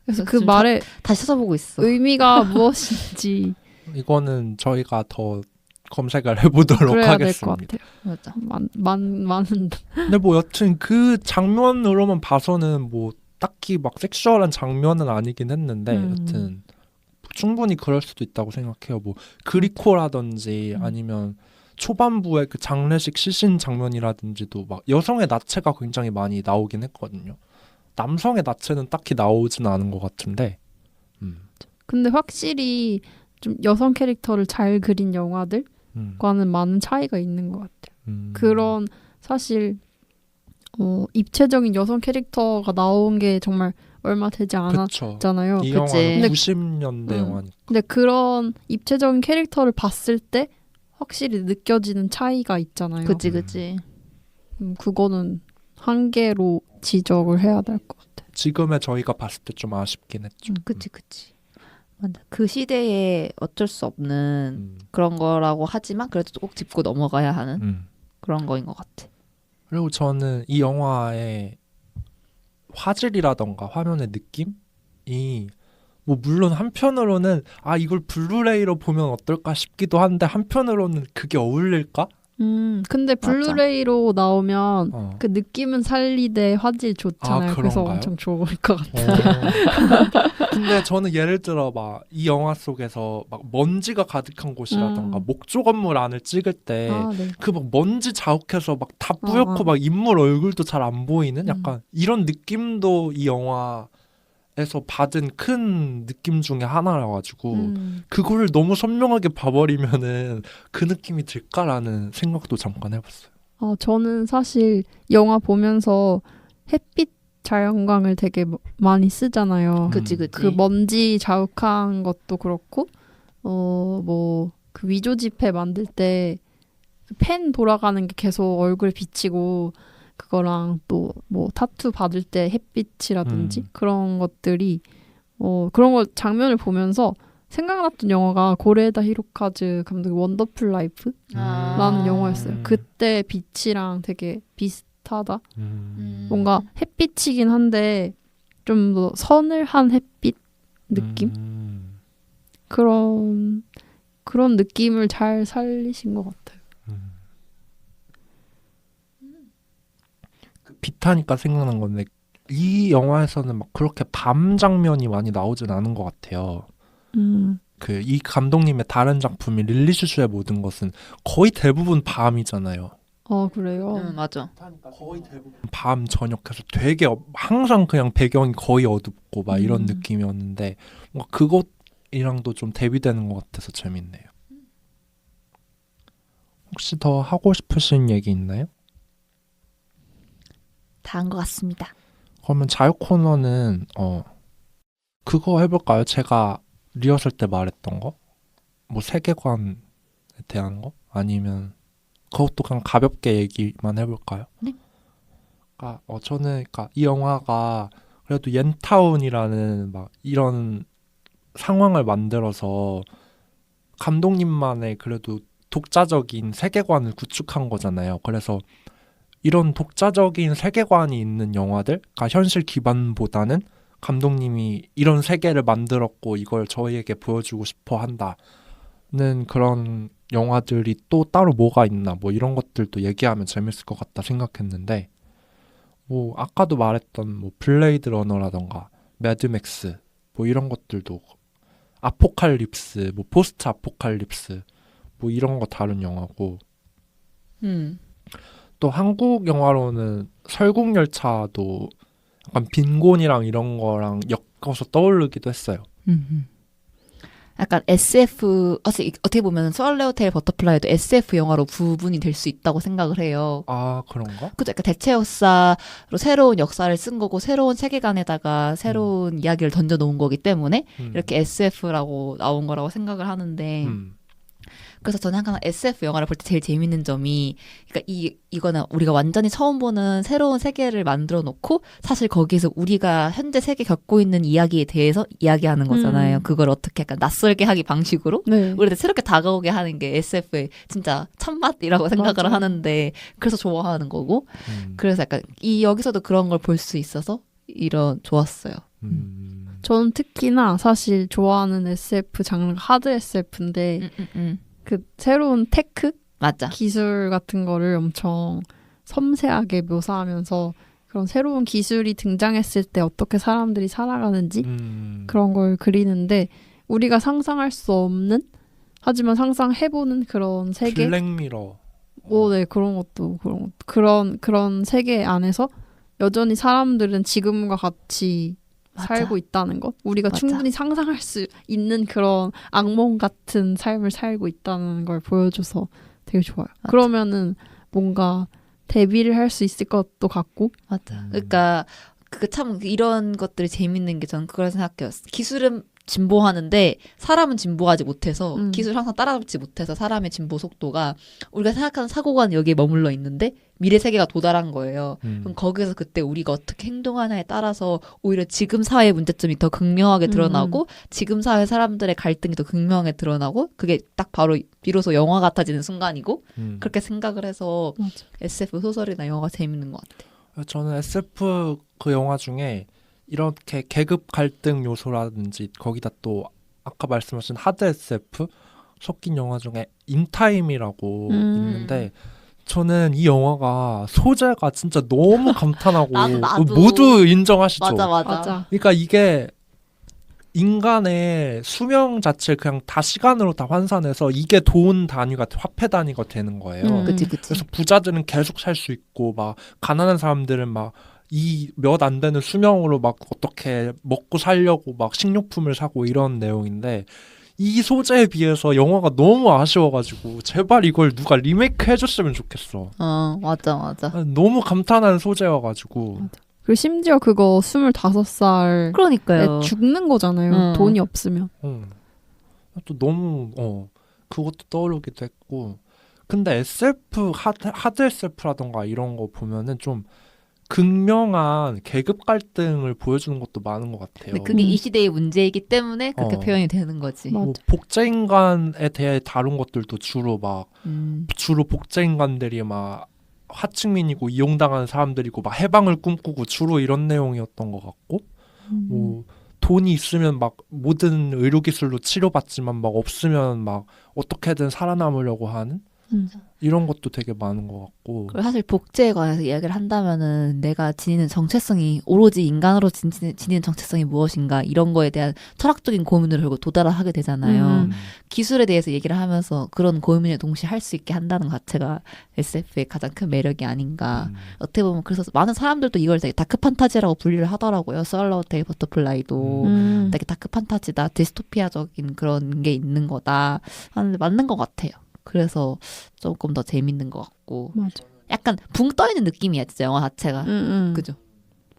그래서 그 말에 다시 찾아보고 있어. 의미가 무엇인지 이거는 저희가 더 검색을 해보도록 그래야 하겠습니다. 될 것 같아요. 맞아. 많은. 근데 뭐 여튼 그 장면으로만 봐서는 뭐 딱히 막 섹슈얼한 장면은 아니긴 했는데 여튼 충분히 그럴 수도 있다고 생각해요. 뭐 그리코라든지 아니면 초반부의 그 장례식 시신 장면이라든지도 막 여성의 나체가 굉장히 많이 나오긴 했거든요. 남성의 나체는 딱히 나오지는 않은 것 같은데. 근데 확실히 좀 여성 캐릭터를 잘 그린 영화들과는 많은 차이가 있는 것 같아요. 그런 사실 입체적인 여성 캐릭터가 나온 게 정말 얼마 되지 않았잖아요. 이 영화는 90년대 영화니까. 근데 그런 입체적인 캐릭터를 봤을 때 확실히 느껴지는 차이가 있잖아요. 그치. 그거는 한계로 지적을 해야 될 것 같아요. 지금의 저희가 봤을 때 좀 아쉽긴 했죠. 그치. 맞아. 그 시대에 어쩔 수 없는 그런 거라고 하지만 그래도 꼭 짚고 넘어가야 하는 그런 거인 것 같아. 그리고 저는 이 영화의 화질이라던가 화면의 느낌이 뭐 물론 한편으로는 아 이걸 블루레이로 보면 어떨까 싶기도 한데 한편으로는 그게 어울릴까? 근데 블루레이로 나오면 그 느낌은 살리되 화질 좋잖아요. 아, 그래서 그런가요? 엄청 좋을 것 같아요. 근데 저는 예를 들어 막 이 영화 속에서 막 먼지가 가득한 곳이라던가 목조 건물 안을 찍을 때 네. 그 막 먼지 자욱해서 막 다 뿌옇고 막 인물 얼굴도 잘 안 보이는 약간 이런 느낌도 이 영화에서 받은 큰 느낌 중에 하나라 가지고 그거를 너무 선명하게 봐버리면은 그 느낌이 들까라는 생각도 잠깐 해봤어요. 저는 사실 영화 보면서 햇빛 자연광을 되게 많이 쓰잖아요. 그치. 그 먼지 자욱한 것도 그렇고, 뭐 그 위조 지폐 만들 때 펜 돌아가는 게 계속 얼굴에 비치고 그거랑 또 뭐 타투 받을 때 햇빛이라든지 그런 것들이 그런 거 장면을 보면서 생각났던 영화가 고레에다 히로카즈 감독의 원더풀 라이프라는 영화였어요. 그때 빛이랑 되게 비슷하다. 뭔가 햇빛이긴 한데 좀 더 서늘한 햇빛 느낌? 그런 느낌을 잘 살리신 것 같아요. 빛하니까 생각난 건데 이 영화에서는 막 그렇게 밤 장면이 많이 나오진 않은 것 같아요. 그 이 감독님의 다른 작품인 릴리슈슈의 모든 것은 거의 대부분 밤이잖아요. 그래요? 맞아. 거의 대부분 밤 저녁해서 되게 항상 그냥 배경이 거의 어둡고 막 이런 느낌이었는데 뭔가 그것이랑도 좀 대비되는 것 같아서 재밌네요. 혹시 더 하고 싶으신 얘기 있나요? 다 한 것 같습니다. 그러면 자유 코너는 그거 해볼까요? 제가 리허설 때 말했던 거? 뭐 세계관에 대한 거? 아니면 그것도 그냥 가볍게 얘기만 해볼까요? 네. 저는 이 영화가 그래도 옌타운이라는 막 이런 상황을 만들어서 감독님만의 그래도 독자적인 세계관을 구축한 거잖아요. 그래서 이런 독자적인 세계관이 있는 영화들, 그러니까 현실 기반보다는 감독님이 이런 세계를 만들었고 이걸 저희에게 보여주고 싶어 한다는 그런 영화들이 또 따로 뭐가 있나 뭐 이런 것들도 얘기하면 재밌을 것 같다 생각했는데 뭐 아까도 말했던 뭐 블레이드 러너라던가 매드맥스 뭐 이런 것들도 아포칼립스 뭐 포스트 아포칼립스 뭐 이런 거 다룬 영화고 또 한국 영화로는 설국열차도 약간 빈곤이랑 이런 거랑 엮어서 떠오르기도 했어요. 약간 SF 어떻게 보면 썰레 호텔 버터플라이도 SF 영화로 부분이 될 수 있다고 생각을 해요. 아 그런가? 그죠? 약간 대체 역사로 새로운 역사를 쓴 거고 새로운 세계관에다가 새로운 이야기를 던져놓은 거기 때문에 이렇게 SF라고 나온 거라고 생각을 하는데 그래서 저는 항상 SF 영화를 볼 때 제일 재밌는 점이 그러니까 이거는 우리가 완전히 처음 보는 새로운 세계를 만들어 놓고 사실 거기에서 우리가 현재 세계 겪고 있는 이야기에 대해서 이야기하는 거잖아요. 그걸 어떻게 약간 낯설게 하기 방식으로 우리한테 새롭게 다가오게 하는 게 SF의 진짜 참맛이라고 생각을 맞아. 하는데 그래서 좋아하는 거고 그래서 약간 여기서도 그런 걸 볼 수 있어서 좋았어요. 저는 특히나 사실 좋아하는 SF 장르가 하드 SF인데 그 새로운 테크 맞아. 기술 같은 거를 엄청 섬세하게 묘사하면서 그런 새로운 기술이 등장했을 때 어떻게 사람들이 살아가는지 그런 걸 그리는데 우리가 상상할 수 없는 하지만 상상해보는 그런 세계 블랙미러 네 그런 그런 세계 안에서 여전히 사람들은 지금과 같이 맞아. 살고 있다는 것. 우리가 맞아. 충분히 상상할 수 있는 그런 악몽 같은 삶을 살고 있다는 걸 보여줘서 되게 좋아요. 맞아. 그러면은 뭔가 데뷔를 할 수 있을 것도 같고. 맞아. 그러니까 참 이런 것들이 재밌는 게 저는 그걸 생각해요. 기술은 진보하는데 사람은 진보하지 못해서 음. 기술 항상 따라잡지 못해서 사람의 진보 속도가 우리가 생각하는 사고관은 여기에 머물러 있는데 미래 세계가 도달한 거예요. 그럼 거기서 그때 우리가 어떻게 행동하냐에 따라서 오히려 지금 사회의 문제점이 더 극명하게 드러나고 지금 사회 사람들의 갈등이 더 극명하게 드러나고 그게 딱 바로 비로소 영화 같아지는 순간이고 그렇게 생각을 해서 맞아. SF 소설이나 영화가 재밌는 것 같아요. 저는 SF 그 영화 중에 이렇게 계급 갈등 요소라든지 거기다 또 아까 말씀하신 하드 SF 섞인 영화 중에 인타임이라고 있는데 저는 이 영화가 소재가 진짜 너무 감탄하고 나도. 모두 인정하시죠. 맞아. 그러니까 이게 인간의 수명 자체를 그냥 다 시간으로 다 환산해서 이게 돈 단위가 화폐 단위가 되는 거예요. 그치. 그래서 부자들은 계속 살 수 있고 막 가난한 사람들은 막 이 몇 안 되는 수명으로 막 어떻게 먹고 살려고 막 식료품을 사고 이런 내용인데 이 소재에 비해서 영화가 너무 아쉬워가지고 제발 이걸 누가 리메이크 해줬으면 좋겠어. 맞아. 너무 감탄하는 소재여가지고. 맞아. 그리고 심지어 그거 25살 그러니까요. 죽는 거잖아요. 돈이 없으면. 또 너무 그것도 떠오르기도 했고. 근데 SF 하드 SF라던가 이런 거 보면은 좀 극명한 계급 갈등을 보여주는 것도 많은 것 같아요. 근데 그게 이 시대의 문제이기 때문에 그렇게 표현이 되는 거지. 맞아. 뭐 복제 인간에 대해 다룬 것들도 주로 복제 인간들이 막 하층민이고 이용당하는 사람들이고 막 해방을 꿈꾸고 주로 이런 내용이었던 것 같고 뭐 돈이 있으면 막 모든 의료기술로 치료받지만 막 없으면 막 어떻게든 살아남으려고 하는 이런 것도 되게 많은 것 같고. 그리고 사실 복제에 관해서 이야기를 한다면은 내가 지니는 정체성이 오로지 인간으로 지니는 정체성이 무엇인가 이런 거에 대한 철학적인 고민을 결국 도달하게 되잖아요. 기술에 대해서 얘기를 하면서 그런 고민을 동시에 할 수 있게 한다는 것 자체가 SF의 가장 큰 매력이 아닌가. 어떻게 보면 그래서 많은 사람들도 이걸 되게 다크 판타지라고 분류를 하더라고요. 스왈로우 테일 버터플라이도 되게 다크 판타지다, 디스토피아적인 그런 게 있는 거다 하는데 맞는 것 같아요. 그래서 조금 더 재밌는 것 같고 맞아. 약간 붕 떠있는 느낌이야 진짜 영화 자체가. 그죠?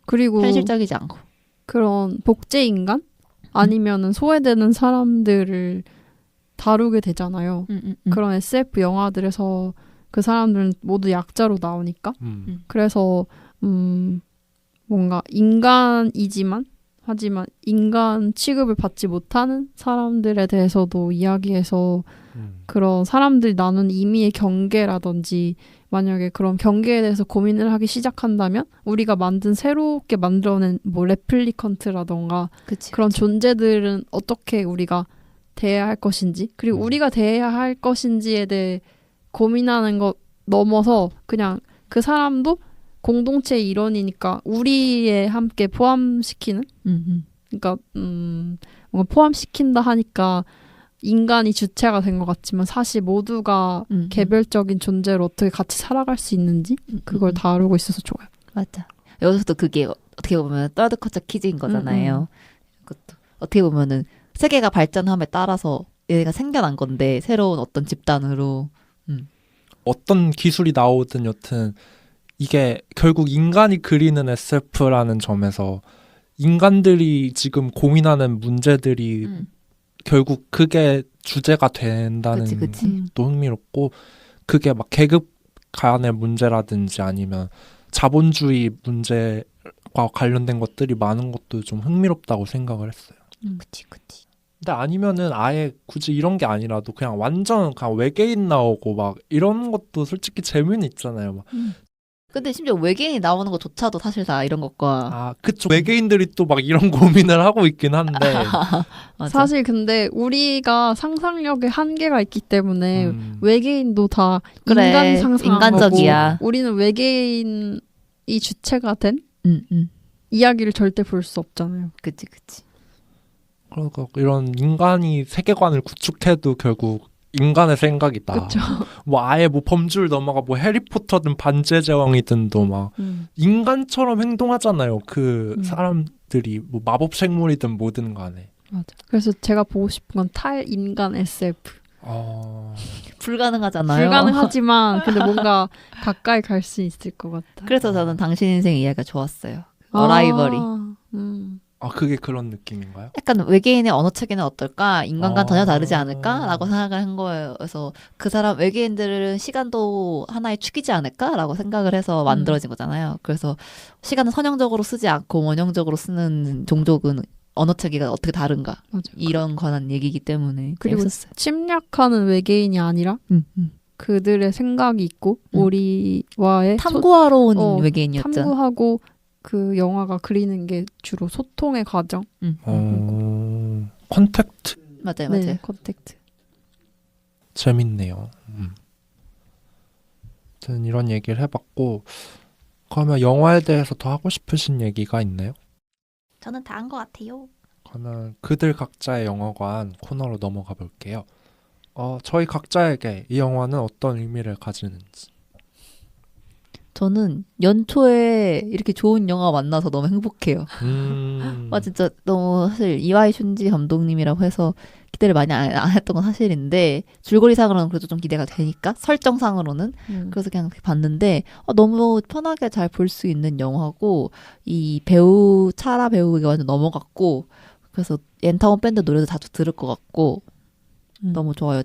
그리고 현실적이지 않고 그런 복제 인간 아니면은 소외되는 사람들을 다루게 되잖아요. 그런 SF 영화들에서 그 사람들은 모두 약자로 나오니까 그래서 뭔가 인간이지만 하지만 인간 취급을 받지 못하는 사람들에 대해서도 이야기해서 그런 사람들이 나눈 임의의 경계라든지 만약에 그런 경계에 대해서 고민을 하기 시작한다면 우리가 새롭게 만들어낸 뭐 레플리컨트라던가 그런 존재들은 어떻게 우리가 대해야 할 것인지 그리고 우리가 대해야 할 것인지에 대해 고민하는 것 넘어서 그냥 그 사람도 공동체의 일원이니까 우리에 함께 포함시키는 그러니까 뭔가 포함시킨다 하니까 인간이 주체가 된 것 같지만 사실 모두가 개별적인 존재로 어떻게 같이 살아갈 수 있는지 그걸 다루고 있어서 좋아요. 맞아. 여기서도 그게 어떻게 보면 서드 컬처 퀴즈인 거잖아요. 그것도 어떻게 보면은 세계가 발전함에 따라서 얘가 생겨난 건데 새로운 어떤 집단으로 어떤 기술이 나오든 여튼 이게 결국 인간이 그리는 SF라는 점에서 인간들이 지금 고민하는 문제들이 결국 그게 주제가 된다는 것도 흥미롭고 그게 막 계급 간의 문제라든지 아니면 자본주의 문제와 관련된 것들이 많은 것도 좀 흥미롭다고 생각을 했어요. 그치. 근데 아니면은 아예 굳이 이런 게 아니라도 그냥 완전 그냥 외계인 나오고 막 이런 것도 솔직히 재미는 있잖아요. 막. 근데 심지어 외계인이 나오는 것조차도 사실 다 이런 것과 그쵸. 외계인들이 또 막 이런 고민을 하고 있긴 한데 사실 근데 우리가 상상력에 한계가 있기 때문에 외계인도 다 인간이 상상한 인간적이야. 거고 우리는 외계인이 주체가 된 이야기를 절대 볼 수 없잖아요. 그치. 그러니까 이런 인간이 세계관을 구축해도 결국 인간의 생각이다. 그쵸. 뭐 아예 뭐 범주를 넘어가 뭐 해리포터든 반지의 제왕이든도 막 인간처럼 행동하잖아요. 그 사람들이 뭐 마법 생물이든 뭐든 간에. 맞아. 그래서 제가 보고 싶은 건 탈인간 SF. 불가능하잖아요. 불가능하지만 근데 뭔가 가까이 갈 수 있을 것 같다. 그래서 저는 당신 인생 이야기가 좋았어요. 어라이벌이. 아, 그게 그런 느낌인가요? 약간 외계인의 언어 체계는 어떨까? 인간과는 전혀 다르지 아. 않을까? 라고 생각을 한 거예요. 그래서 그 사람 외계인들은 시간도 하나의 축이지 않을까? 라고 생각을 해서 만들어진 거잖아요. 그래서 시간은 선형적으로 쓰지 않고 원형적으로 쓰는 종족은 언어 체계가 어떻게 다른가? 맞아. 이런 관한 얘기이기 때문에 그리고 재밌었어요. 침략하는 외계인이 아니라 그들의 생각이 있고 우리와의 탐구하러 온 어, 외계인이었죠. 탐구하고 그 영화가 그리는 게 주로 소통의 과정. 컨택트 맞아요, 네, 맞아요. 컨택트. 재밌네요. 저는 이런 얘기를 해봤고, 그러면 영화에 대해서 더 하고 싶으신 얘기가 있나요? 저는 다 한 것 같아요. 그러면 그들 각자의 영화관 코너로 넘어가 볼게요. 저희 각자에게 이 영화는 어떤 의미를 가지는지. 저는 연초에 이렇게 좋은 영화 만나서 너무 행복해요. 진짜 너무 사실 이와이 슌지 감독님이라고 해서 기대를 많이 안 했던 건 사실인데 줄거리상으로는 그래도 좀 기대가 되니까 설정상으로는 그래서 그냥 봤는데 너무 편하게 잘 볼 수 있는 영화고 이 배우 차라 배우가 완전 넘어갔고 그래서 엔타원 밴드 노래도 자주 들을 것 같고 너무 좋아요.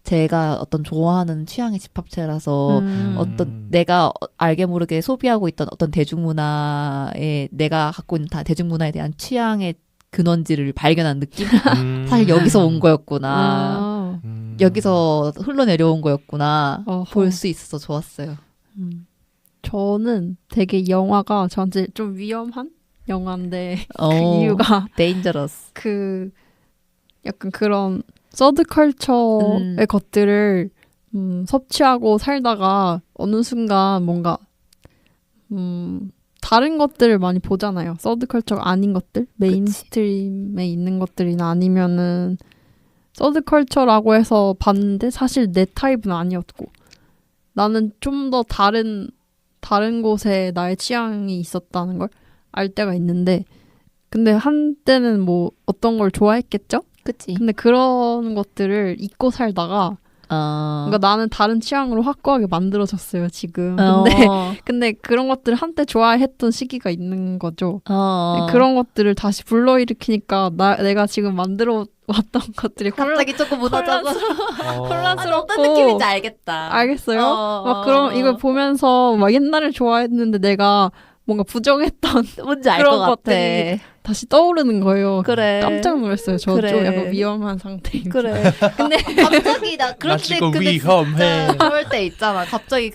제가 어떤 좋아하는 취향의 집합체라서 어떤 내가 알게 모르게 소비하고 있던 어떤 대중문화에 내가 갖고 있는 대중문화에 대한 취향의 근원지를 발견한 느낌? 사실 여기서 온 거였구나. 여기서 흘러내려온 거였구나. 볼 수 있어서 좋았어요. 저는 되게 영화가 저한테 좀 위험한 영화인데 그 이유가 데인저러스. 그 약간 그런 서드컬처의 것들을 섭취하고 살다가 어느 순간 뭔가 다른 것들을 많이 보잖아요. 서드컬처가 아닌 것들, 메인스트림에 있는 것들이나 아니면은 서드컬처라고 해서 봤는데 사실 내 타입은 아니었고 나는 좀 더 다른 곳에 나의 취향이 있었다는 걸 알 때가 있는데 근데 한때는 뭐 어떤 걸 좋아했겠죠? 그치. 근데 그런 것들을 잊고 살다가 그러니까 나는 다른 취향으로 확고하게 만들어졌어요 지금. 근데 그런 것들을 한때 좋아했던 시기가 있는 거죠. 그런 것들을 다시 불러일으키니까 내가 지금 만들어 왔던 것들이 갑자기 조금 무너져서 혼란스럽고 어떤 느낌인지 알겠다. 알겠어요? 막 그럼 이걸 보면서 막 옛날에 좋아했는데 내가 뭔가 부정했던 뭔지 알 그런 것 같아. 것들이 다시 떠오르는 거예요. 그래. 깜짝 놀랐어요. 저 그래. 좀 약간 위험한 상태입니다. 그래. 근데 갑자기 나 지금 위험해. 그럴 때 있잖아. 갑자기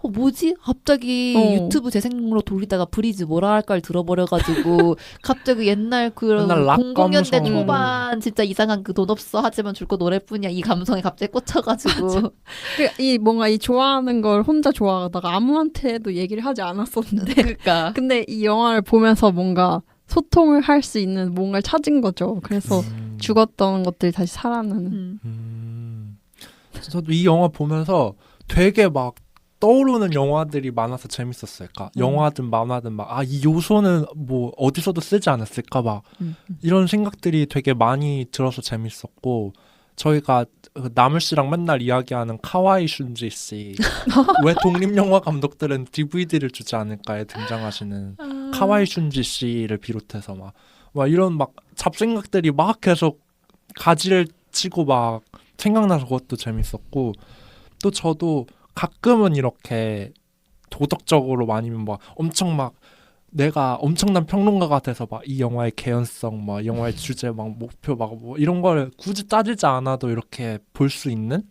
뭐지? 갑자기 유튜브 재생으로 돌리다가 브리즈 뭐라 할까를 들어버려가지고 갑자기 옛날 그런 옛날 락 00년대 감성. 초반 진짜 이상한 그 돈 없어 하지만 줄 거 노래뿐이야 이 감성에 갑자기 꽂혀가지고 이 뭔가 이 좋아하는 걸 혼자 좋아하다가 아무한테도 얘기를 하지 않았었는데 그러니까 근데 이 영화를 보면서 뭔가 소통을 할 수 있는 뭔가를 찾은 거죠. 그래서 죽었던 것들이 다시 살아나는. 저도 이 영화 보면서 되게 막 떠오르는 영화들이 많아서 재밌었어요. 그러니까 영화든 만화든 막 이 요소는 뭐 어디서도 쓰지 않았을까 막 이런 생각들이 되게 많이 들어서 재밌었고 저희가 나물 씨랑 맨날 이야기하는 카와이 슌지 씨 왜 독립영화 감독들은 DVD를 주지 않을까에 등장하시는 카와이 슌지 씨를 비롯해서 막 이런 막 잡생각들이 막 계속 가지를 치고 막 생각나서 그것도 재밌었고 또 저도 가끔은 이렇게 도덕적으로 아니면 막 엄청 막 내가 엄청난 평론가가 돼서 막 이 영화의 개연성, 막 영화의 주제, 막 목표, 막 뭐 이런 걸 굳이 따지지 않아도 이렇게 볼 수 있는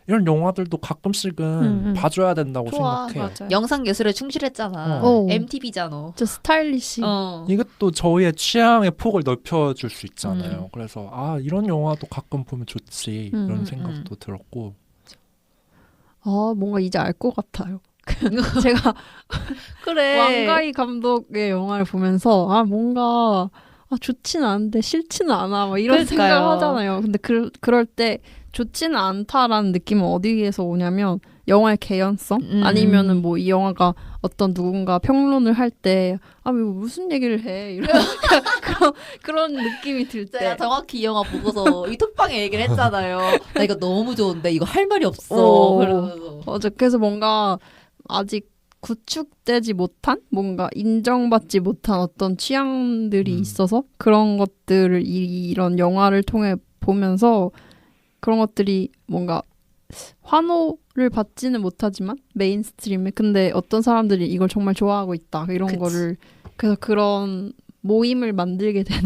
이런 영화들도 가끔씩은 봐줘야 된다고 좋아, 생각해요. 맞아요. 영상 예술에 충실했잖아. MTV잖아. 저 스타일리시. 이것도 저희의 취향의 폭을 넓혀줄 수 있잖아요. 그래서 이런 영화도 가끔 보면 좋지 이런 생각도 들었고 뭔가 이제 알 것 같아요. 제가 그래. 왕가희 감독의 영화를 보면서 뭔가 좋지는 않은데 싫지는 않아 막 이런 그러니까요. 생각을 하잖아요. 근데 그럴 때 좋지는 않다라는 느낌은 어디에서 오냐면 영화의 개연성 아니면은 뭐 이 영화가 어떤 누군가 평론을 할 때 무슨 얘기를 해 이런 그런 느낌이 들 때 제가 정확히 이 영화 보고서 이 톡방에 얘기를 했잖아요. 나 이거 너무 좋은데 이거 할 말이 없어. 그러면서. 맞아. 그래서 뭔가 아직 구축되지 못한 뭔가 인정받지 못한 어떤 취향들이 있어서 그런 것들을 이런 영화를 통해 보면서 그런 것들이 뭔가 환호를 받지는 못하지만 메인스트림에 근데 어떤 사람들이 이걸 정말 좋아하고 있다 이런 그치. 거를 그래서 그런 모임을 만들게 되는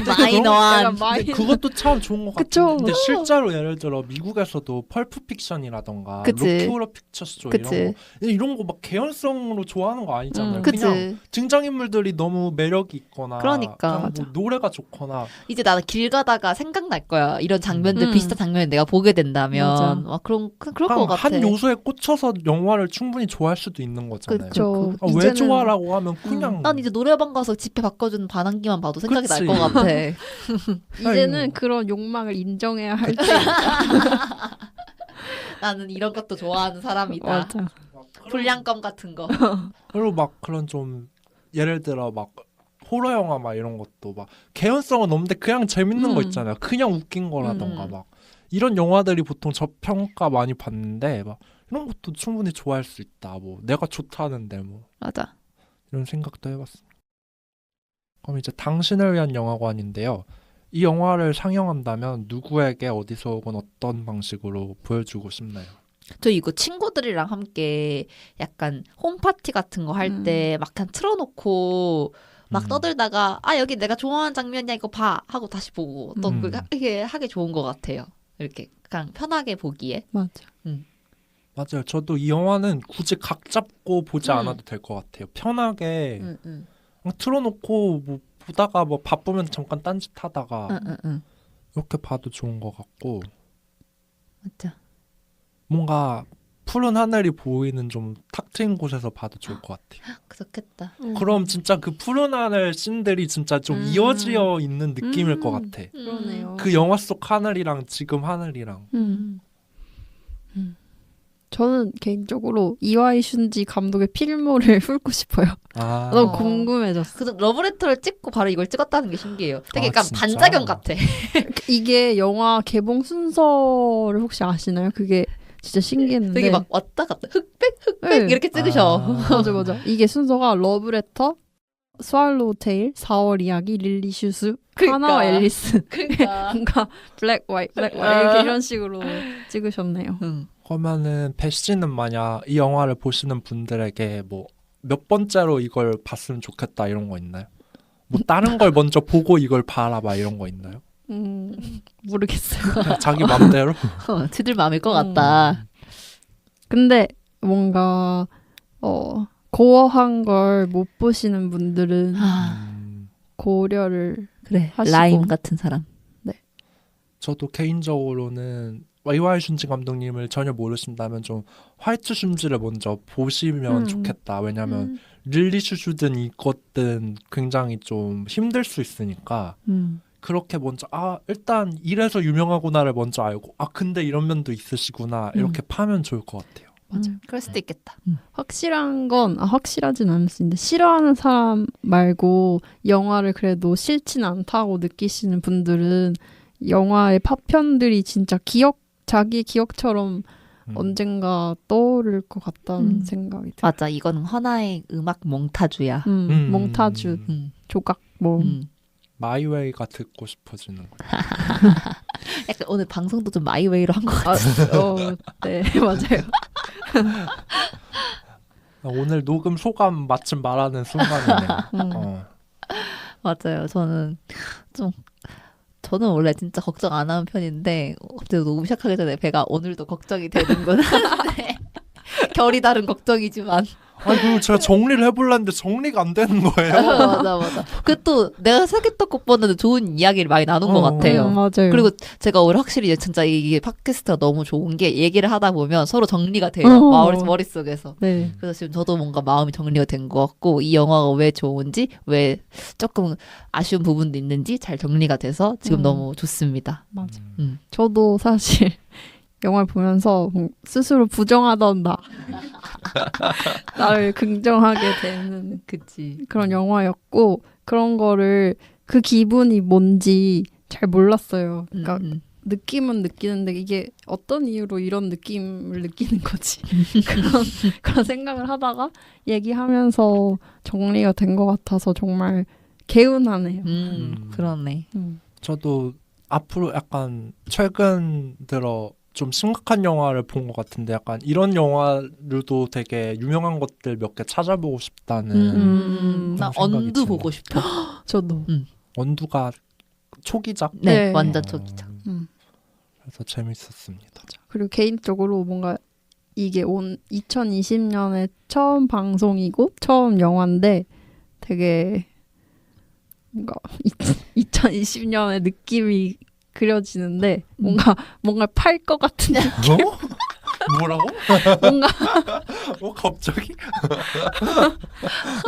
마이너한. 약간 근데 그것도 참 좋은 것 그쵸. 같아요. 근데 실제로 예를 들어 미국에서도 펄프 픽션이라던가 그치. 로키오러 픽처스쇼 그치. 이런 거 막 개연성으로 좋아하는 거 아니잖아요. 그치. 그냥 등장인물들이 너무 매력이 있거나 그러니까. 그냥 뭐 노래가 좋거나 이제 나는 길 가다가 생각날 거야. 이런 장면들 음. 비슷한 장면을 내가 보게 된다면 맞아. 막 그럴 것 그냥 같아. 한 요소에 꽂혀서 영화를 충분히 좋아할 수도 있는 거잖아요. 그쵸. 아, 왜 좋아라고 하면 그냥 난 이제 노래방 가서 집회 바꿔주는 반항기만 봐도 생각이 그치. 날 것 같아. 이제는 그런 욕망을 인정해야 할 때. 나는 이런 것도 좋아하는 사람이다. 맞아. 불량감 같은 거. 그리고 막 그런 좀 예를 들어 막 호러 영화 막 이런 것도 막 개연성은 없는데 그냥 재밌는 거 있잖아요. 그냥 웃긴 거라던가 막 이런 영화들이 보통 저평가 많이 받는데 막 이런 것도 충분히 좋아할 수 있다. 뭐 내가 좋다는데 뭐 맞아. 이런 생각도 해봤습니다. 그럼 이제 당신을 위한 영화관인데요. 이 영화를 상영한다면 누구에게 어디서 혹은 어떤 방식으로 보여주고 싶나요? 저 이거 친구들이랑 함께 약간 홈파티 같은 거 할 때 막 그냥 틀어놓고 막 떠들다가 아 여기 내가 좋아하는 장면이야 이거 봐 하고 다시 보고 어떤 이게 하기 좋은 것 같아요. 이렇게 그냥 편하게 보기에. 맞아. 맞아요. 저도 이 영화는 굳이 각 잡고 보지 않아도 될 것 같아요. 편하게 그냥 틀어놓고 뭐 보다가 뭐 바쁘면 잠깐 딴짓하다가 이렇게 봐도 좋은 것 같고 맞아. 뭔가 푸른 하늘이 보이는 좀 탁 트인 곳에서 봐도 좋을 것 같아요. 그렇겠다. 그럼 진짜 그 푸른 하늘 씬들이 진짜 좀 이어지어 있는 느낌일 것 같아. 그러네요. 그 영화 속 하늘이랑 지금 하늘이랑. 저는 개인적으로 이와이 슌지 감독의 필모를 훑고 싶어요. 아, 너무 궁금해졌어. 그 러브레터를 찍고 바로 이걸 찍었다는 게 신기해요. 되게 아, 약간 진짜? 반작용 같아. 이게 영화 개봉 순서를 혹시 아시나요? 그게 진짜 신기했는데. 되게 막 왔다 갔다 흑백 네. 이렇게 찍으셔. 맞아. 이게 순서가 러브레터, 스왈로우 테일, 4월 이야기, 릴리 슈즈, 그러니까. 하나와 앨리스. 그러니까. 뭔가 블랙 화이트 이렇게 이런 식으로 찍으셨네요. 그러면은 배 씨는 만약 이 영화를 보시는 분들에게 뭐 몇 번째로 이걸 봤으면 좋겠다 이런 거 있나요? 뭐 다른 걸 먼저 보고 이걸 봐라 막 이런 거 있나요? 모르겠어요. 그냥 자기 맘대로? 지들 마음일 것 같다. 근데 뭔가 고어한 걸 못 보시는 분들은 고려를 그래. 하시고. 라임 같은 사람. 저도 개인적으로는 이와이 슌지 감독님을 전혀 모르신다면 좀 화이트 슌지를 먼저 보시면 좋겠다. 왜냐면 릴리 슈즈든 이것든 굉장히 좀 힘들 수 있으니까 그렇게 먼저 일단 이래서 유명하구나를 먼저 알고 근데 이런 면도 있으시구나 이렇게 파면 좋을 것 같아요. 맞아. 그럴 수도 있겠다. 확실한 건 확실하진 않을 수 있는데 싫어하는 사람 말고 영화를 그래도 싫진 않다고 느끼시는 분들은 영화의 파편들이 진짜 자기 기억처럼 언젠가 떠오를 것 같다는 생각이 들어요. 맞아. 이거는 하나의 음악 몽타주야. 몽타주, 조각 마이웨이가 듣고 싶어지는 거. 약간 오늘 방송도 좀 마이웨이로 한 것 같아. 네, 맞아요. 오늘 녹음 소감 마침 말하는 순간이네요. 맞아요. 저는 원래 진짜 걱정 안 하는 편인데 갑자기 녹음 시작하기 전에 배가 오늘도 걱정이 되는구나. 결이 다른 걱정이지만. 그리고 제가 정리를 해보려는데 정리가 안 되는 거예요. 맞아. 그또 내가 생각했던 것보다는 좋은 이야기를 많이 나눈 것 같아요. 맞아요. 그리고 제가 오늘 확실히 진짜 이게 팟캐스트가 너무 좋은 게 얘기를 하다 보면 서로 정리가 돼요. 머릿속에서. 네. 그래서 지금 저도 뭔가 마음이 정리가 된 것 같고 이 영화가 왜 좋은지 왜 조금 아쉬운 부분도 있는지 잘 정리가 돼서 지금 너무 좋습니다. 맞아. 저도 사실 영화를 보면서 스스로 부정하던 나를 긍정하게 되는 그런 영화였고 그런 거를 그 기분이 뭔지 잘 몰랐어요. 그러니까 느낌은 느끼는데 이게 어떤 이유로 이런 느낌을 느끼는 거지? 그런 생각을 하다가 얘기하면서 정리가 된 것 같아서 정말 개운하네요. 그러네. 저도 앞으로 약간 최근 들어 좀 심각한 영화를 본 것 같은데 약간 이런 영화들도 되게 유명한 것들 몇 개 찾아보고 싶다는 나 그런 생각이 언두 드네요. 보고 싶어. 저도. 언두가 초기작? 네, 네. 완전 초기작. 그래서 재밌었습니다. 그리고 개인적으로 뭔가 이게 온 2020년에 처음 방송이고 처음 영화인데 되게 뭔가 2020년의 느낌이 그려지는데 뭔가 팔 것 같은 느낌? 뭐라고? 뭔가 갑자기?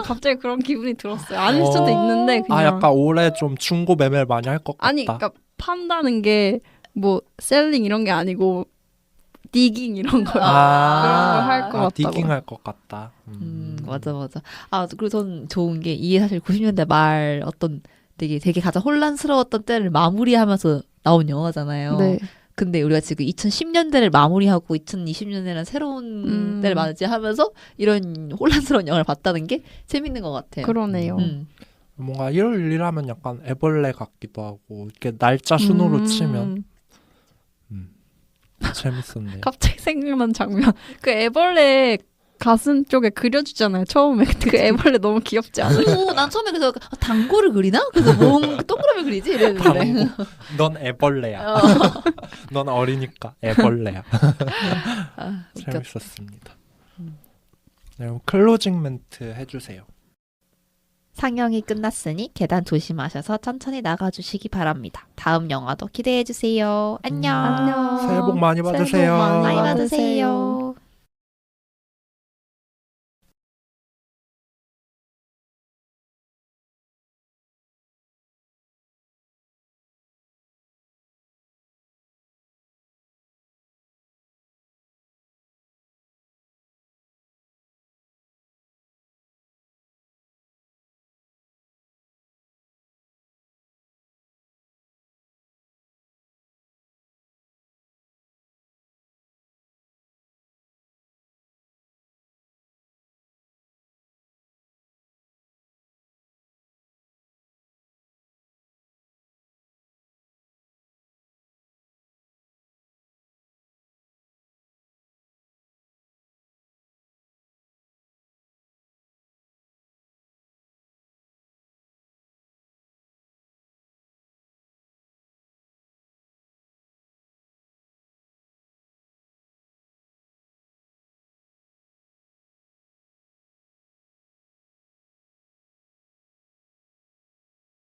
갑자기 그런 기분이 들었어요. 아닐 수도 있는데 그냥 약간 올해 좀 중고 매매를 많이 할 것 같다. 아니 그러니까 판다는 게 뭐 셀링 이런 게 아니고 디깅 이런 걸 그런 걸 할 것 같다고. 디깅 할 것 같다. 맞아. 그리고 전 좋은 게 이게 사실 90년대 말 어떤 되게 가장 혼란스러웠던 때를 마무리하면서 나온 영화잖아요. 네. 근데 우리가 지금 2010년대를 마무리하고 2020년대라는 새로운 때를 맞이하면서 이런 혼란스러운 영화를 봤다는 게 재밌는 것 같아요. 그러네요. 뭔가 1월 1일 하면 약간 애벌레 같기도 하고 이렇게 날짜 순으로 치면 재밌었네요. 갑자기 생각난 장면. 그 애벌레 가슴 쪽에 그려주잖아요. 처음에 그 애벌레 너무 귀엽지 않아요? 난 처음에 그래서 당구를 그리나? 그래서 뭔 동그라미 그리지? 이랬는데. 넌 애벌레야. 넌 어리니까 애벌레야. 재밌었습니다. 네, 그럼 클로징 멘트 해주세요. 상영이 끝났으니 계단 조심하셔서 천천히 나가주시기 바랍니다. 다음 영화도 기대해주세요. 안녕. 안녕. 새해 복 많이 받으세요. 새해 복 많이 많이 받으세요. 받으세요.